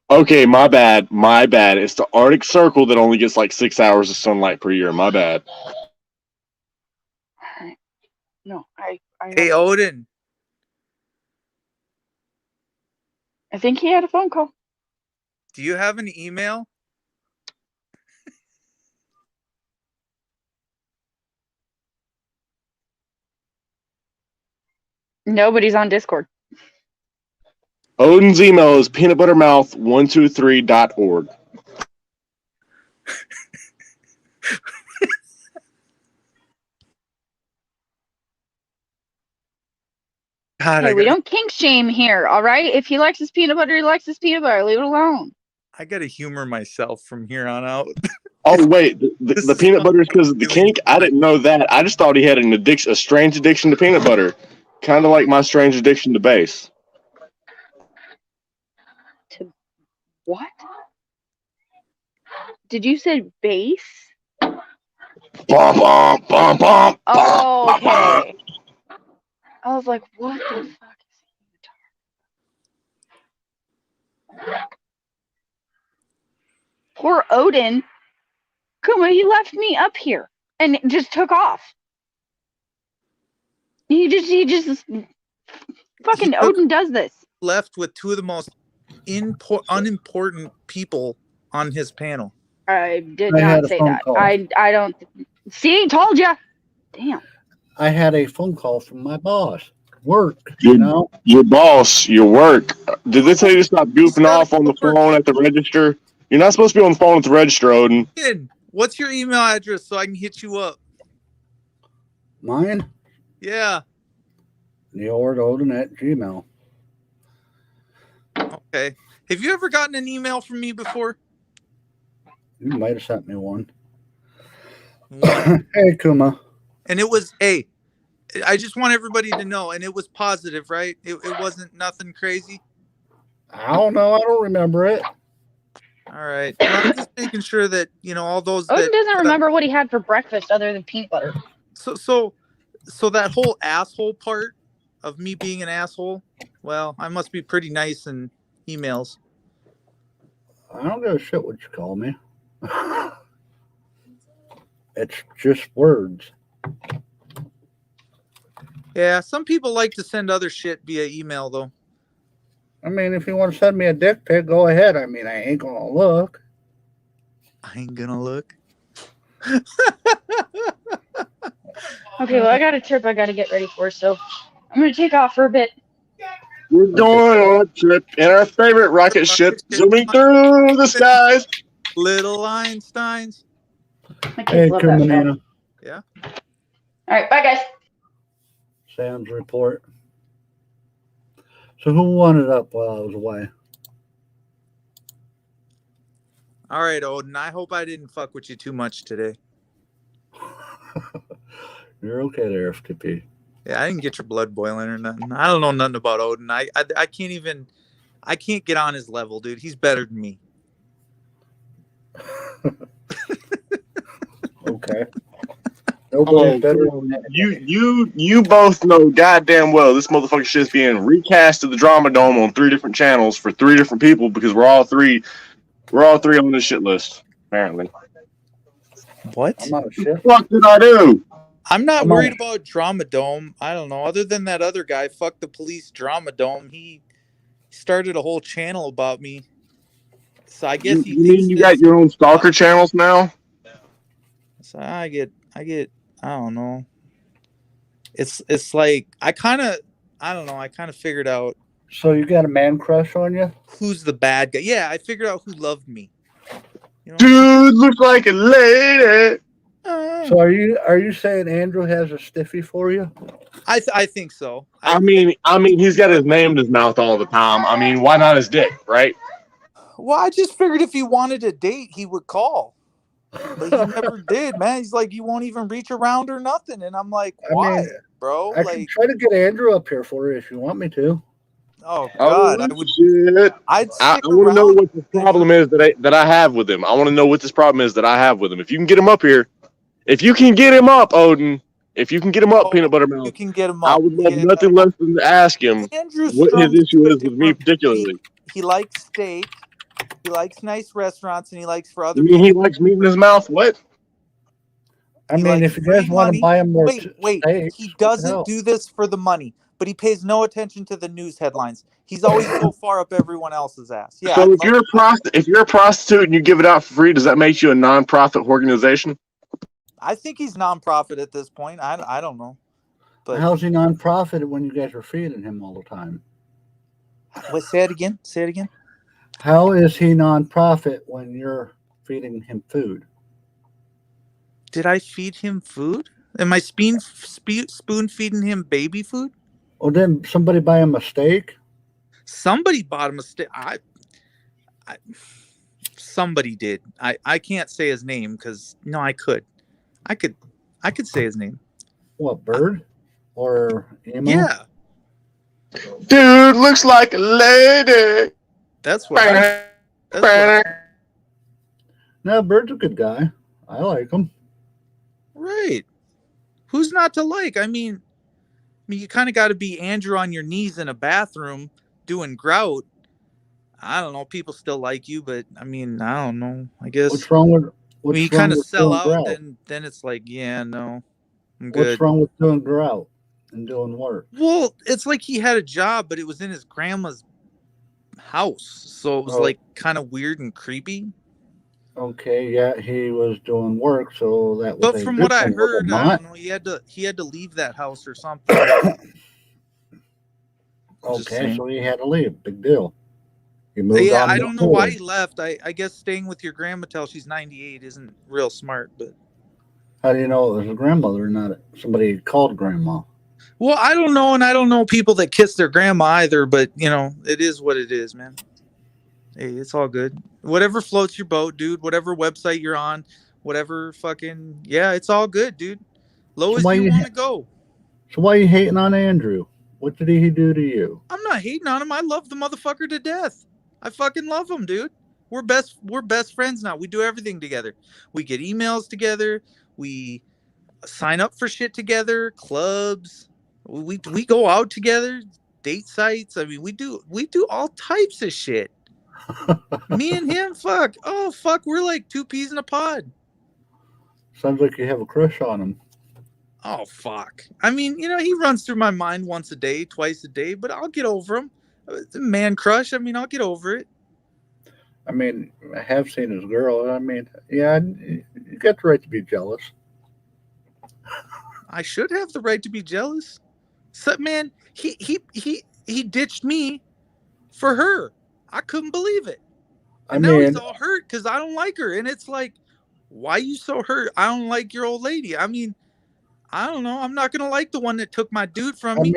Okay, my bad. It's the Arctic Circle that only gets like 6 hours of sunlight per year. My bad. No, I Hey, Odin. I think he had a phone call. Do you have an email? Nobody's on Discord. Odin's email is peanutbuttermouth123.org. God, Hey, we don't kink shame here, all right? If he likes his peanut butter, he likes his peanut butter. Leave it alone. I gotta humor myself from here on out. Oh, wait. The peanut butter is because of the kink? I didn't know that. I just thought he had a strange addiction to peanut butter. Kind of like my strange addiction to bass. To what? Did you say bass? Bum, bum, bum, bum, Oh, bum, bum. okay. I was like, what the fuck is he? Poor Odin. Kuma, he left me up here and just took off. He just fucking Odin does this. Left with two of the most unimportant people on his panel. I did not say that. Call. I don't see. Told ya. Damn. I had a phone call from my boss. Work. Your boss, your work. Did they tell you to stop goofing off on the phone at the register? You're not supposed to be on the phone at the register, Odin. Kid, what's your email address so I can hit you up? Mine? Yeah. NeilWardOdin@gmail. Okay. Have you ever gotten an email from me before? You might have sent me one. One. Hey, Kuma. And it was, hey, I just want everybody to know, and it was positive, right? It wasn't nothing crazy. I don't know. I don't remember it. All right. Well, I'm just making sure that, all those. Odin doesn't remember what he had for breakfast other than peanut butter. So that whole asshole part of me being an asshole, well, I must be pretty nice in emails. I don't give a shit what you call me. It's just words. Yeah, some people like to send other shit via email, though. I mean, if you want to send me a dick pic, go ahead. I mean, I ain't gonna look. I ain't gonna look. Okay, well, I got a trip I got to get ready for, so I'm going to take off for a bit. We're going on a trip in our favorite rocket ship, zooming through the skies. Little Einsteins. My kids Hey, love that show. Kumanina. Yeah. All right, bye guys. Sam's report. So who won it up while I was away? All right, Odin. I hope I didn't fuck with you too much today. You're okay there, FTP. Yeah, I didn't get your blood boiling or nothing. I don't know nothing about Odin. I can't even. I can't get on his level, dude. He's better than me. Okay. Nobody's better than that. You both know goddamn well this motherfucker shit's being recast to the Drama Dome on 3 different channels for 3 different people because we're all three on this shit list apparently. What? I'm on a shit. What did I do? I'm not Come on. worried about Drama Dome. I don't know. Other than that other guy, fuck the police, Drama Dome. He started a whole channel about me. So I guess he You thinks mean you this- got your own stalker channels now? So I get. I don't know. It's like I don't know. I kind of figured out So you got a man crush on you? who's the bad guy. Yeah, I figured out who loved me. You know? Dude looks like a lady. So are you saying Andrew has a stiffy for you? I think so. I mean, he's got his name in his mouth all the time. I mean, why not his dick, right? Well, I just figured if he wanted a date, he would call. But he never did, man. He's like, you won't even reach around or nothing. And I'm like, why, I mean, bro? I can try to get Andrew up here for you if you want me to. Oh God, I would. Shit. I'd I stick want to know around. what the problem is that I have with him. I want to know what this problem is that I have with him. If you can get him up here, if you can get him up, Odin, if you can get him up, Peanut Butter You Mouth, can get him I up. would love Yeah. nothing less than to ask him Andrew what his Strong's issue is with me different. particularly. He likes steak. He likes nice restaurants, and he likes for You other mean people. he likes meat in his mouth? What? I He mean, likes if you guys free want to money. buy him more Wait. steaks, He what the hell? doesn't do this for the money, but he pays no attention to the news headlines. He's always so far up everyone else's ass. Yeah. So I'd if you're a prostitute and you give it out for free, does that make you a non-profit organization? I think he's non-profit at this point. I don't know. But How's he non-profit when you guys are feeding him all the time? wait, say it again. Say it again. How is he non-profit when you're feeding him food? Did I feed him food? Am I spoon feeding him baby food? Well, didn't somebody buy him a steak? Somebody bought him a steak. Somebody did. I can't say his name because no, I could say his name. What, Bird? Or Emo? Yeah, Dude looks like a lady. that's what. That's what No, Bird's a good guy. I like him. right. Who's not to like? I mean, you kind of got to be Andrew on your knees in a bathroom doing grout. I don't know. People still like you, but I mean, I don't know. I guess What's wrong with when you what's wrong kind of with sell doing out, grout? then it's like, yeah, no, I'm What's good. wrong with doing grout and doing work? Well, it's like he had a job, but it was in his grandma's house, so it was Oh. like kind of weird and creepy. Okay, yeah, he was doing work, so that was. But a from good what I thing, was it heard, I not? don't know. He had to leave that house or something. Just Okay, saying. so he had to leave. Big deal. He moved Yeah, on I to don't know why Ford. he left. I guess staying with your grandma till she's 98 isn't real smart, but How do you know it was a grandmother and not somebody called grandma? well, I don't know, and I don't know people that kiss their grandma either. But you know, it is what it is, man. Hey, it's all good. Whatever floats your boat, dude. Whatever website you're on, whatever fucking yeah, it's all good, dude. Lowest why you you want to go. So why are you hating on Andrew? What did he do to you? I'm not hating on him. I love the motherfucker to death. I fucking love him, dude. We're best friends now. We do everything together. We get emails together. We sign up for shit together, clubs. We go out together, date sites. I mean, we do all types of shit. Me and him, fuck. Oh fuck, we're like 2 peas in a pod. Sounds like you have a crush on him. Oh fuck. I mean, you know, he runs through my mind once a day, twice a day, but I'll get over him. It's a man crush. I mean, I'll get over it. I mean, I have seen his girl. I mean, yeah, you got the right to be jealous. I should have the right to be jealous. So, man, he ditched me for her. I couldn't believe it. And now he's all hurt because I don't like her. And it's like, why are you so hurt? I don't like your old lady. I mean, I don't know. I'm not going to like the one that took my dude from me.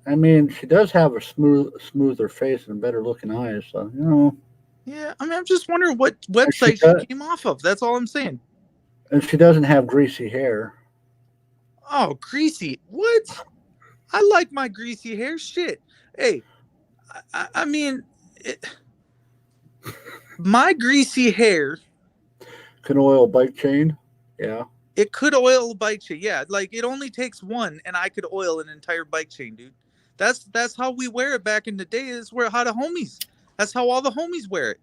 I mean, she does have a smoother face and better looking eyes. So, you know. Yeah, I mean, I'm just wondering what website she came off of. That's all I'm saying. And she doesn't have greasy hair. Oh, greasy. What? I like my greasy hair. Shit. Hey, I mean, my greasy hair can oil a bike chain. Yeah. It could oil a bike chain. Yeah. Like it only takes one and I could oil an entire bike chain, dude. That's how we wear it back in the day. Is where how the homies. That's how all the homies wear it.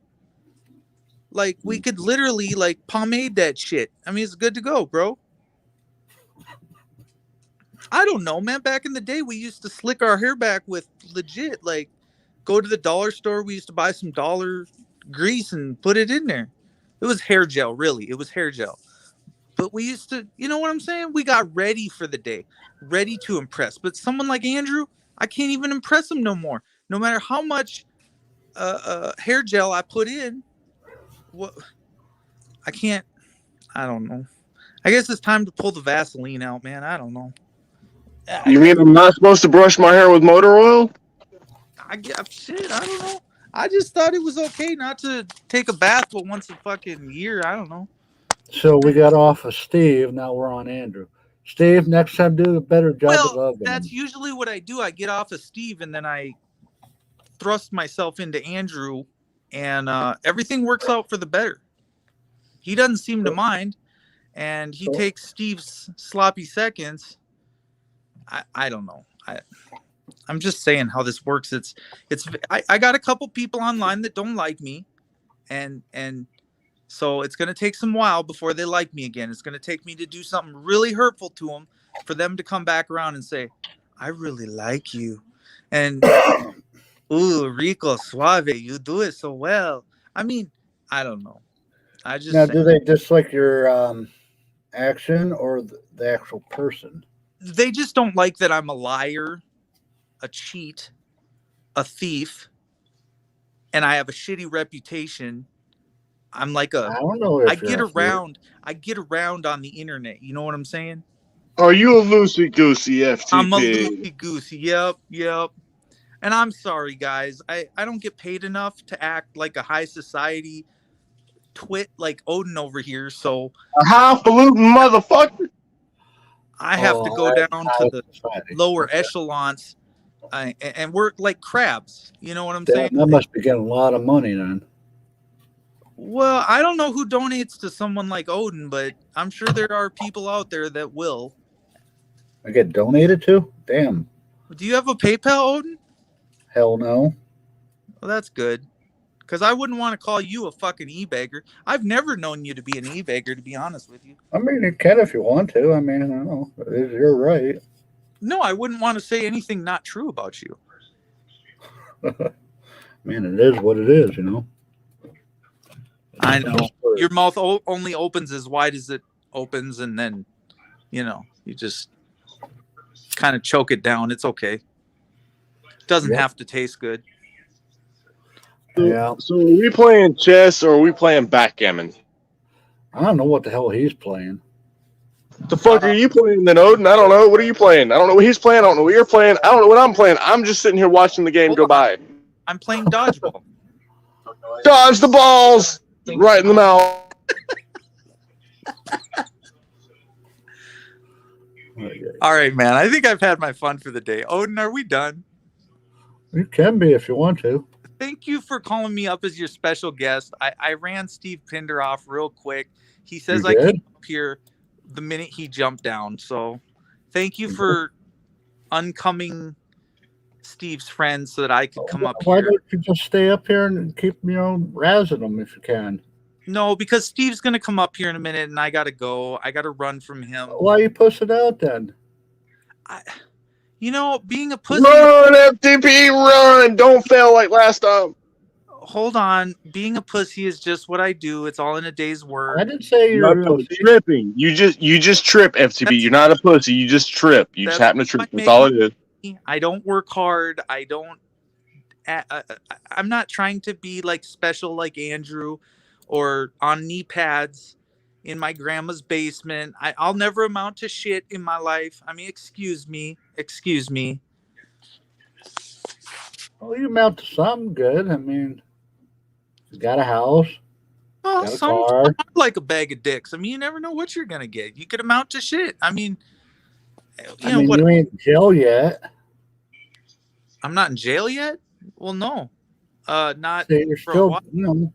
Like we could literally like pomade that shit. I mean, it's good to go, bro. I don't know, man. Back in the day, we used to slick our hair back with legit, like, go to the dollar store. We used to buy some dollar grease and put it in there. It was hair gel, really. It was hair gel. But we used to, you know what I'm saying? We got ready for the day, ready to impress. But someone like Andrew, I can't even impress him no more. No matter how much hair gel I put in, what I can't. I don't know. I guess it's time to pull the Vaseline out, man. I don't know. You mean I'm not supposed to brush my hair with motor oil? I don't know. I just thought it was okay not to take a bath but once a fucking year. I don't know. So we got off of Steve. Now we're on Andrew. Steve, next time do a better job of loving that's him. usually what I do. I get off of Steve and then I thrust myself into Andrew, and everything works out for the better. He doesn't seem to mind, and he takes Steve's sloppy seconds. I don't know. I'm just saying how this works. I got a couple people online that don't like me, and so it's going to take some while before they like me again. It's going to take me to do something really hurtful to them for them to come back around and say, I really like you. And, ooh, Rico Suave, you do it so well. I mean, I don't know. Now, do they dislike your action or the actual person? They just don't like that I'm a liar, a cheat, a thief, and I have a shitty reputation. I'm like I don't know. I get around on the internet. You know what I'm saying? Are you a loosey goosey FTP? I'm a loosey goosey. Yep. And I'm sorry, guys. I don't get paid enough to act like a high society twit like Odin over here. So a highfalutin motherfucker. I have to go down to the lower echelons and work like crabs. You know what I'm saying? That must be getting a lot of money then. Well, I don't know who donates to someone like Odin, but I'm sure there are people out there that will. I get donated to? Damn. Do you have a PayPal, Odin? Hell no. Well, that's good. Because I wouldn't want to call you a fucking e-bagger. I've never known you to be an e-bagger, to be honest with you. I mean, you can if you want to. I mean, I don't know. You're right. No, I wouldn't want to say anything not true about you. Man, it is what it is, you know. I know. Your mouth only opens as wide as it opens, and then, you know, you just kind of choke it down. It's okay. It doesn't have to taste good. Yeah. So are we playing chess or are we playing backgammon? I don't know what the hell he's playing. The fuck are you playing then, Odin? I don't know. What are you playing? I don't know what he's playing. I don't know what you're playing. I don't know what I'm playing. I'm just sitting here watching the game go by. I'm playing dodgeball. Dodge the balls! Right in the mouth. All right, man. I think I've had my fun for the day. Odin, are we done? You can be if you want to. Thank you for calling me up as your special guest. I ran Steve Pinder off real quick. He says I came up here the minute he jumped down. So thank you for uncoming Steve's friend so that I could come up Why here. Why don't you just stay up here and keep, razzing them if you can? No, because Steve's going to come up here in a minute and I got to go. I got to run from him. Why you push it out then? Being a pussy. Run, FTP, run! Don't fail like last time. Hold on. Being a pussy is just what I do. It's all in a day's work. I didn't say you're tripping. You just trip, FTP. You're not a pussy. You just trip. You just happen to trip. That's all it is. I don't work hard. I don't I'm not trying to be like special like Andrew, or on knee pads in my grandma's basement. I'll never amount to shit in my life. I mean, excuse me. Well, you amount to something good. I mean, you got a house, Oh, got a some car. like a bag of dicks. I mean, you never know what you're gonna get. You could amount to shit. I mean, I mean, you ain't in jail yet. I'm not in jail yet. Well, no, not So you're for a still, while.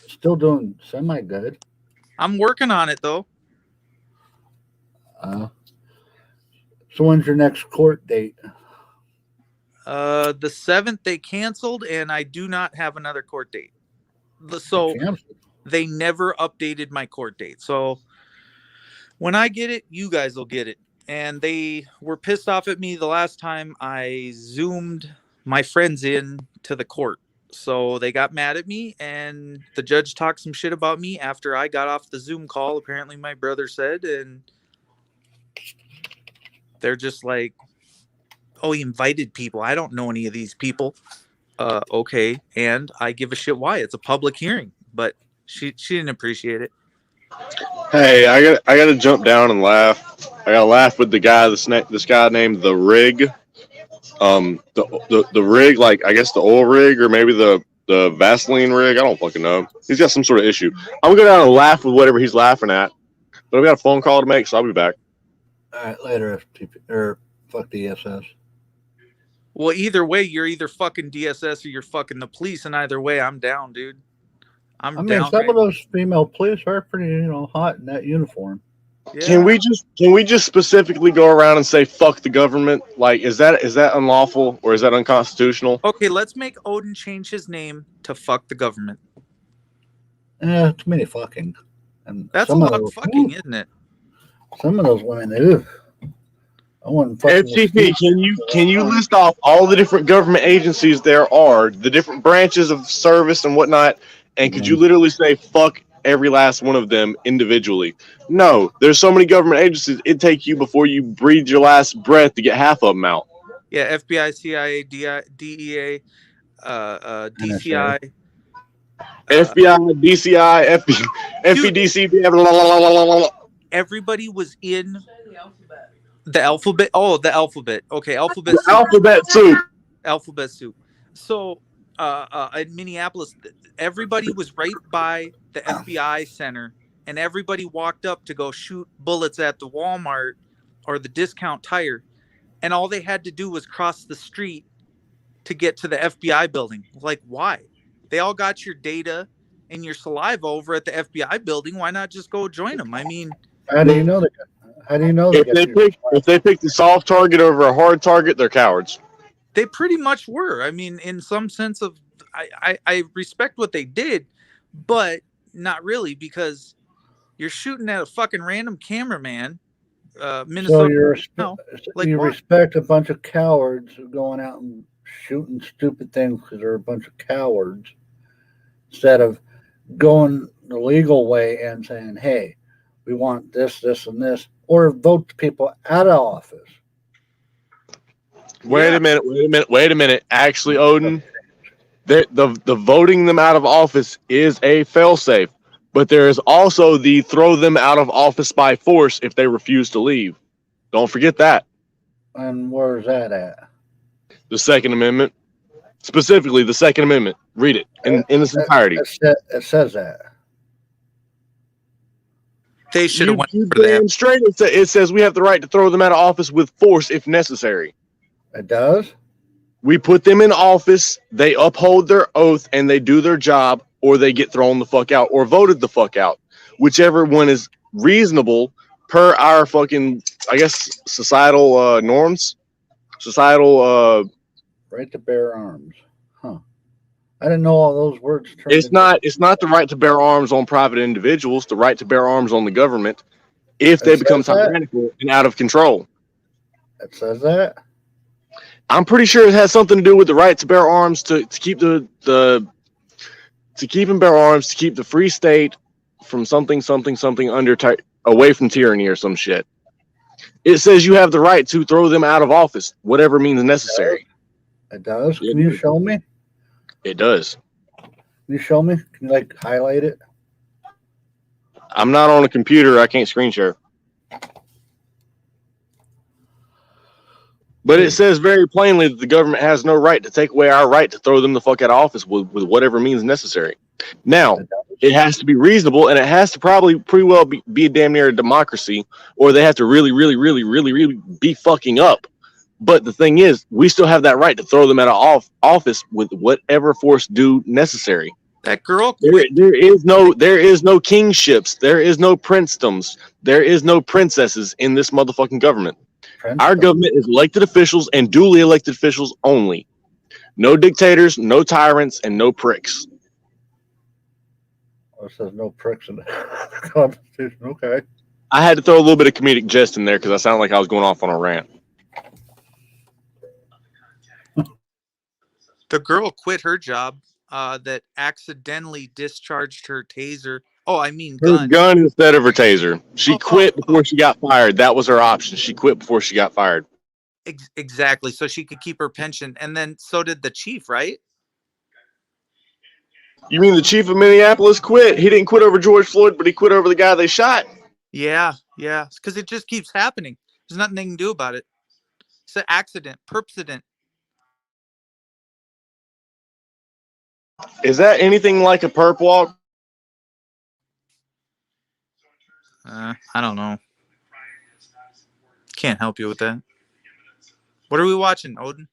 still doing semi good. I'm working on it though. So when's your next court date? The 7th they canceled, and I do not have another court date. So Canceled. they never updated my court date. So when I get it, you guys will get it. And they were pissed off at me the last time I Zoomed my friends in to the court. So they got mad at me, and the judge talked some shit about me after I got off the Zoom call, apparently my brother said, and they're just like, oh, he invited people. I don't know any of these people. Okay. And I give a shit why. It's a public hearing, but she didn't appreciate it. Hey, I got to jump down and laugh. I got to laugh with the guy, this guy named The Rig. The rig, like, I guess the oil rig, or maybe the Vaseline rig. I don't fucking know. He's got some sort of issue. I'm going to go down and laugh with whatever he's laughing at. But I've got a phone call to make, so I'll be back. All right, later, FTP, or fuck the ESS. Well, either way, you're either fucking DSS or you're fucking the police, and either way, I'm down, dude. I mean, down. some of those female police are pretty, hot in that uniform. Yeah. Can we just specifically go around and say fuck the government? Like, is that unlawful or is that unconstitutional? Okay, let's make Odin change his name to fuck the government. Too many fucking. And That's a some lot of of those, fucking, isn't it? Some of those women, ugh. I wouldn't fucking. FTP, can you list off all the different government agencies there are, the different branches of service and whatnot, and could you literally say fuck every last one of them individually? No, there's so many government agencies, it'd take you before you breathe your last breath to get half of them out. Yeah, FBI, CIA, DEA, DCI. FBI, DCI, FPDC, blah, blah, blah, blah, blah. Everybody was in the alphabet. Oh, the alphabet. Okay, alphabet. The alphabet soup. Alphabet soup. So, in Minneapolis, everybody was right by the FBI center, and everybody walked up to go shoot bullets at the Walmart or the Discount Tire, and all they had to do was cross the street to get to the FBI building. Like, why? They all got your data and your saliva over at the FBI building. Why not just go join them? I mean, How do you know that? How do you know if they pick the soft target over a hard target, they're cowards. they pretty much were. I mean, in some sense of, I respect what they did, but not really, because you're shooting at a fucking random cameraman. Minnesota. So you respect a bunch of cowards who going out and shooting stupid things because they're a bunch of cowards, instead of going the legal way and saying, hey, we want this, this, and this, or vote the people out of office. Wait a minute. Actually, Odin, the voting them out of office is a failsafe, but there is also the throw them out of office by force if they refuse to leave. Don't forget that. And where's that at? The Second Amendment. Specifically, the Second Amendment. Read it in its entirety. It says that. They should have went for damn that. straight. It says we have the right to throw them out of office with force if necessary. It does? We put them in office, they uphold their oath, and they do their job, or they get thrown the fuck out or voted the fuck out. Whichever one is reasonable per our fucking, I guess, societal norms. Societal... right to bear arms. Huh. I didn't know all those words. It's not the right to bear arms on private individuals, the right to bear arms on the government if they become tyrannical and out of control. It says that? I'm pretty sure it has something to do with the right to bear arms to keep to keep and bear arms to keep the free state from something away from tyranny or some shit. It says you have the right to throw them out of office, whatever means necessary. It does. Yeah, Can you show me? It does. Can you show me? Can you like highlight it? I'm not on a computer. I can't screen share. But it says very plainly that the government has no right to take away our right to throw them the fuck out of office with whatever means necessary. Now, it has to be reasonable, and it has to probably pretty well be damn near a democracy, or they have to really be fucking up. But the thing is, we still have that right to throw them out of office with whatever force due necessary. That girl. There is no kingships. There is no princedoms. There is no princesses in this motherfucking government. Our government is elected officials and duly elected officials only. No dictators, no tyrants, and no pricks. Oh, it says no pricks in the Constitution. Okay. I had to throw a little bit of comedic jest in there because I sounded like I was going off on a rant. The girl quit her job that accidentally discharged her taser. Oh, I mean gun. Her gun instead of her taser. She quit before she got fired. That was her option. She quit before she got fired. Exactly. So she could keep her pension. And then so did the chief, right? You mean the chief of Minneapolis quit? He didn't quit over George Floyd, but he quit over the guy they shot. Yeah. Because it just keeps happening. There's nothing they can do about it. It's an accident, perpsident. Is that anything like a perp walk? I don't know. Can't help you with that. What are we watching, Odin?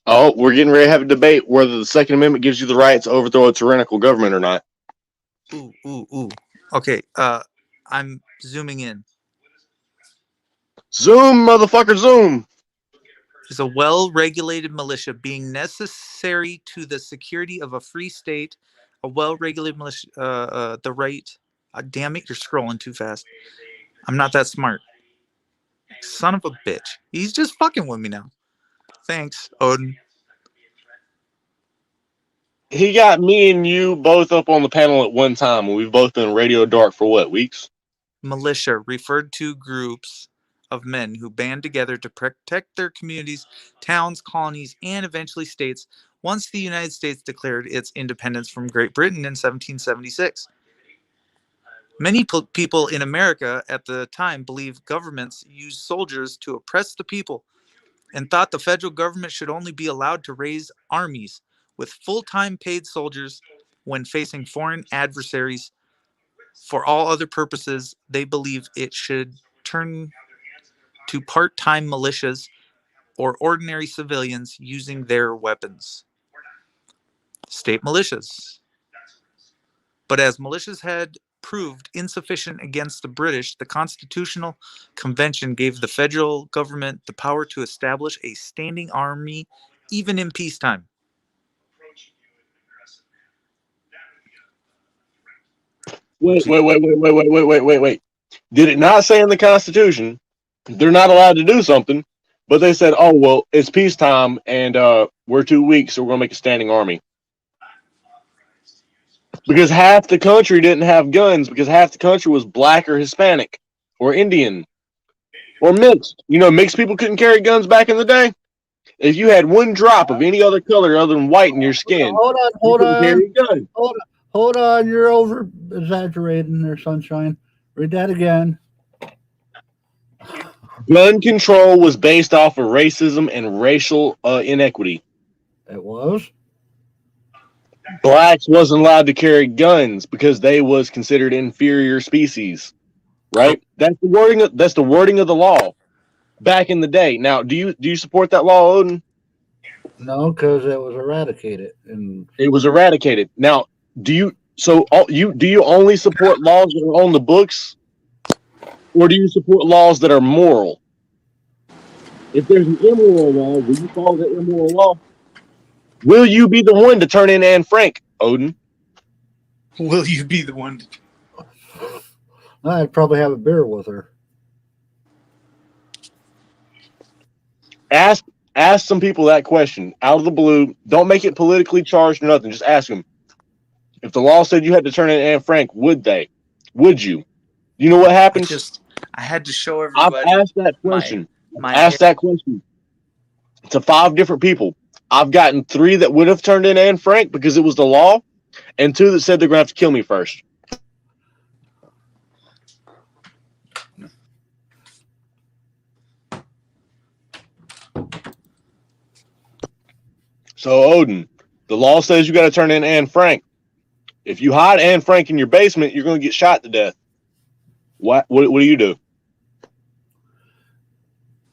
Oh, we're getting ready to have a debate whether the Second Amendment gives you the right to overthrow a tyrannical government or not. Ooh. Okay, I'm zooming in. Zoom, motherfucker, zoom. Is a well-regulated militia being necessary to the security of a free state. A well-regulated militia, the right. Damn it, you're scrolling too fast. I'm not that smart. Son of a bitch. He's just fucking with me now. Thanks, Odin. He got me and you both up on the panel at one time, and we've both been Radio Dark for what, weeks? Militia referred to groups of men who band together to protect their communities, towns, colonies, and eventually states once the United States declared its independence from Great Britain in 1776. Many people in America at the time believed governments used soldiers to oppress the people and thought the federal government should only be allowed to raise armies with full-time paid soldiers when facing foreign adversaries. For all other purposes, they believe it should turn to part-time militias or ordinary civilians using their weapons. State militias. But as militias had proved insufficient against the British, the Constitutional Convention gave the federal government the power to establish a standing army even in peacetime. Wait. Did it not say in the Constitution they're not allowed to do something, but they said, oh, well, it's peacetime and we're 2 weeks, so we're going to make a standing army? Because half the country didn't have guns, because half the country was black or Hispanic or Indian or mixed. You know, mixed people couldn't carry guns back in the day. If you had one drop of any other color other than white in your skin, hold on. carry a gun. Hold on. You're over exaggerating there, Sunshine. Read that again. Gun control was based off of racism and racial inequity. It was. Blacks wasn't allowed to carry guns because they was considered inferior species, right? That's the wording of the law back in the day. Now, do you support that law, Odin? No, because it was eradicated. And it was eradicated. Now, do you only support laws that are on the books, or do you support laws that are moral? If there's an immoral law, will you follow the immoral law? Will you be the one to turn in Anne Frank, Odin? Will you be the one to... I'd probably have a beer with her. Ask some people that question out of the blue. Don't make it politically charged or nothing. Just ask them. If the law said you had to turn in Anne Frank, would they? Would you? You know what happened? I had to show everybody. I've asked that question. Ask that question to 5 different people. I've gotten 3 that would have turned in Anne Frank because it was the law, and 2 that said they're gonna have to kill me first. So Odin, the law says you got to turn in Anne Frank. If you hide Anne Frank in your basement, you're going to get shot to death. What do you do?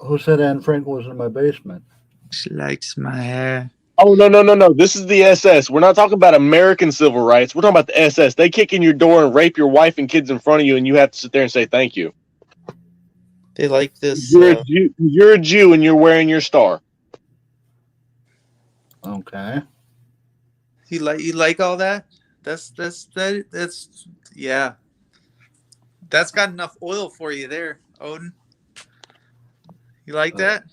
Who said Anne Frank was in my basement? She likes my hair. Oh, no. This is the SS. We're not talking about American civil rights. We're talking about the SS. They kick in your door and rape your wife and kids in front of you, and you have to sit there and say thank you. They like this. You're a Jew, and you're wearing your star. Okay. You like all that? That's yeah. That's got enough oil for you there, Odin. You like that?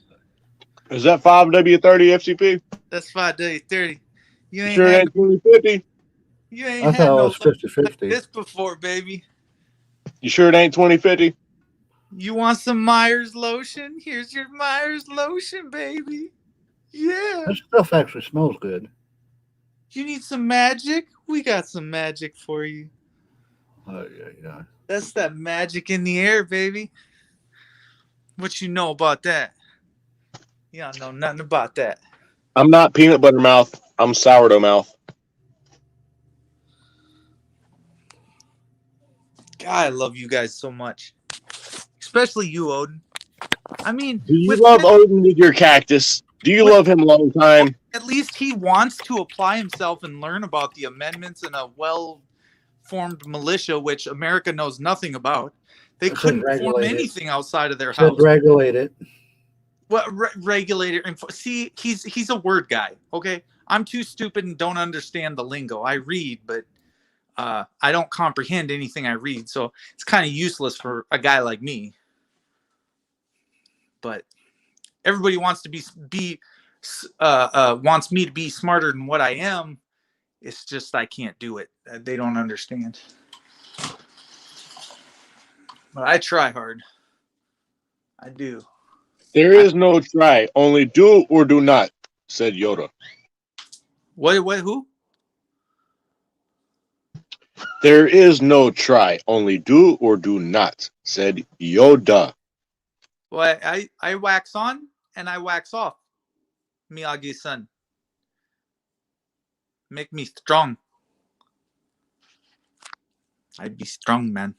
Is that 5W30 FCP? That's 5W30. You ain't Sure it had, ain't 2050? you ain't I had thought it no was 50-50. like this before, baby. You sure it ain't 2050? You want some Myers lotion? Here's your Myers lotion, baby. Yeah. That stuff actually smells good. You need some magic? We got some magic for you. Yeah. That's that magic in the air, baby. What you know about that? You don't know nothing about that. I'm not peanut butter mouth. I'm sourdough mouth. God, I love you guys so much. Especially you, Odin. I mean, Do you love Odin with your cactus? Do you love him a long time? At least he wants to apply himself and learn about the amendments in a well-formed militia, which America knows nothing about. They couldn't form anything outside of their house. Regulate it. What regulator? See, he's a word guy. Okay, I'm too stupid and don't understand the lingo. I read, but I don't comprehend anything I read, so it's kind of useless for a guy like me. But everybody wants to wants me to be smarter than what I am. It's just I can't do it. They don't understand. But I try hard. I do. There is no try, only do or do not, said Yoda. What, who? There is no try, only do or do not, said Yoda. Well, I wax on and I wax off. Miyagi-san. Make me strong. I'd be strong, man.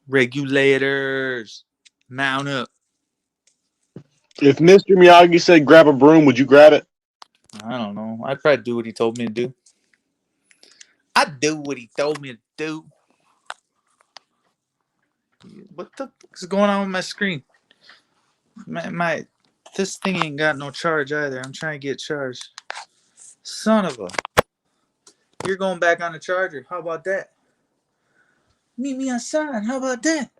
Regulators. Mount up. If Mr. Miyagi said grab a broom, would you grab it? I don't know. I'd probably do what he told me to do. I'd do what he told me to do. What the fuck is going on with my screen? This thing ain't got no charge either. I'm trying to get charged. Son of a. You're going back on the charger. How about that? Meet me outside. How about that?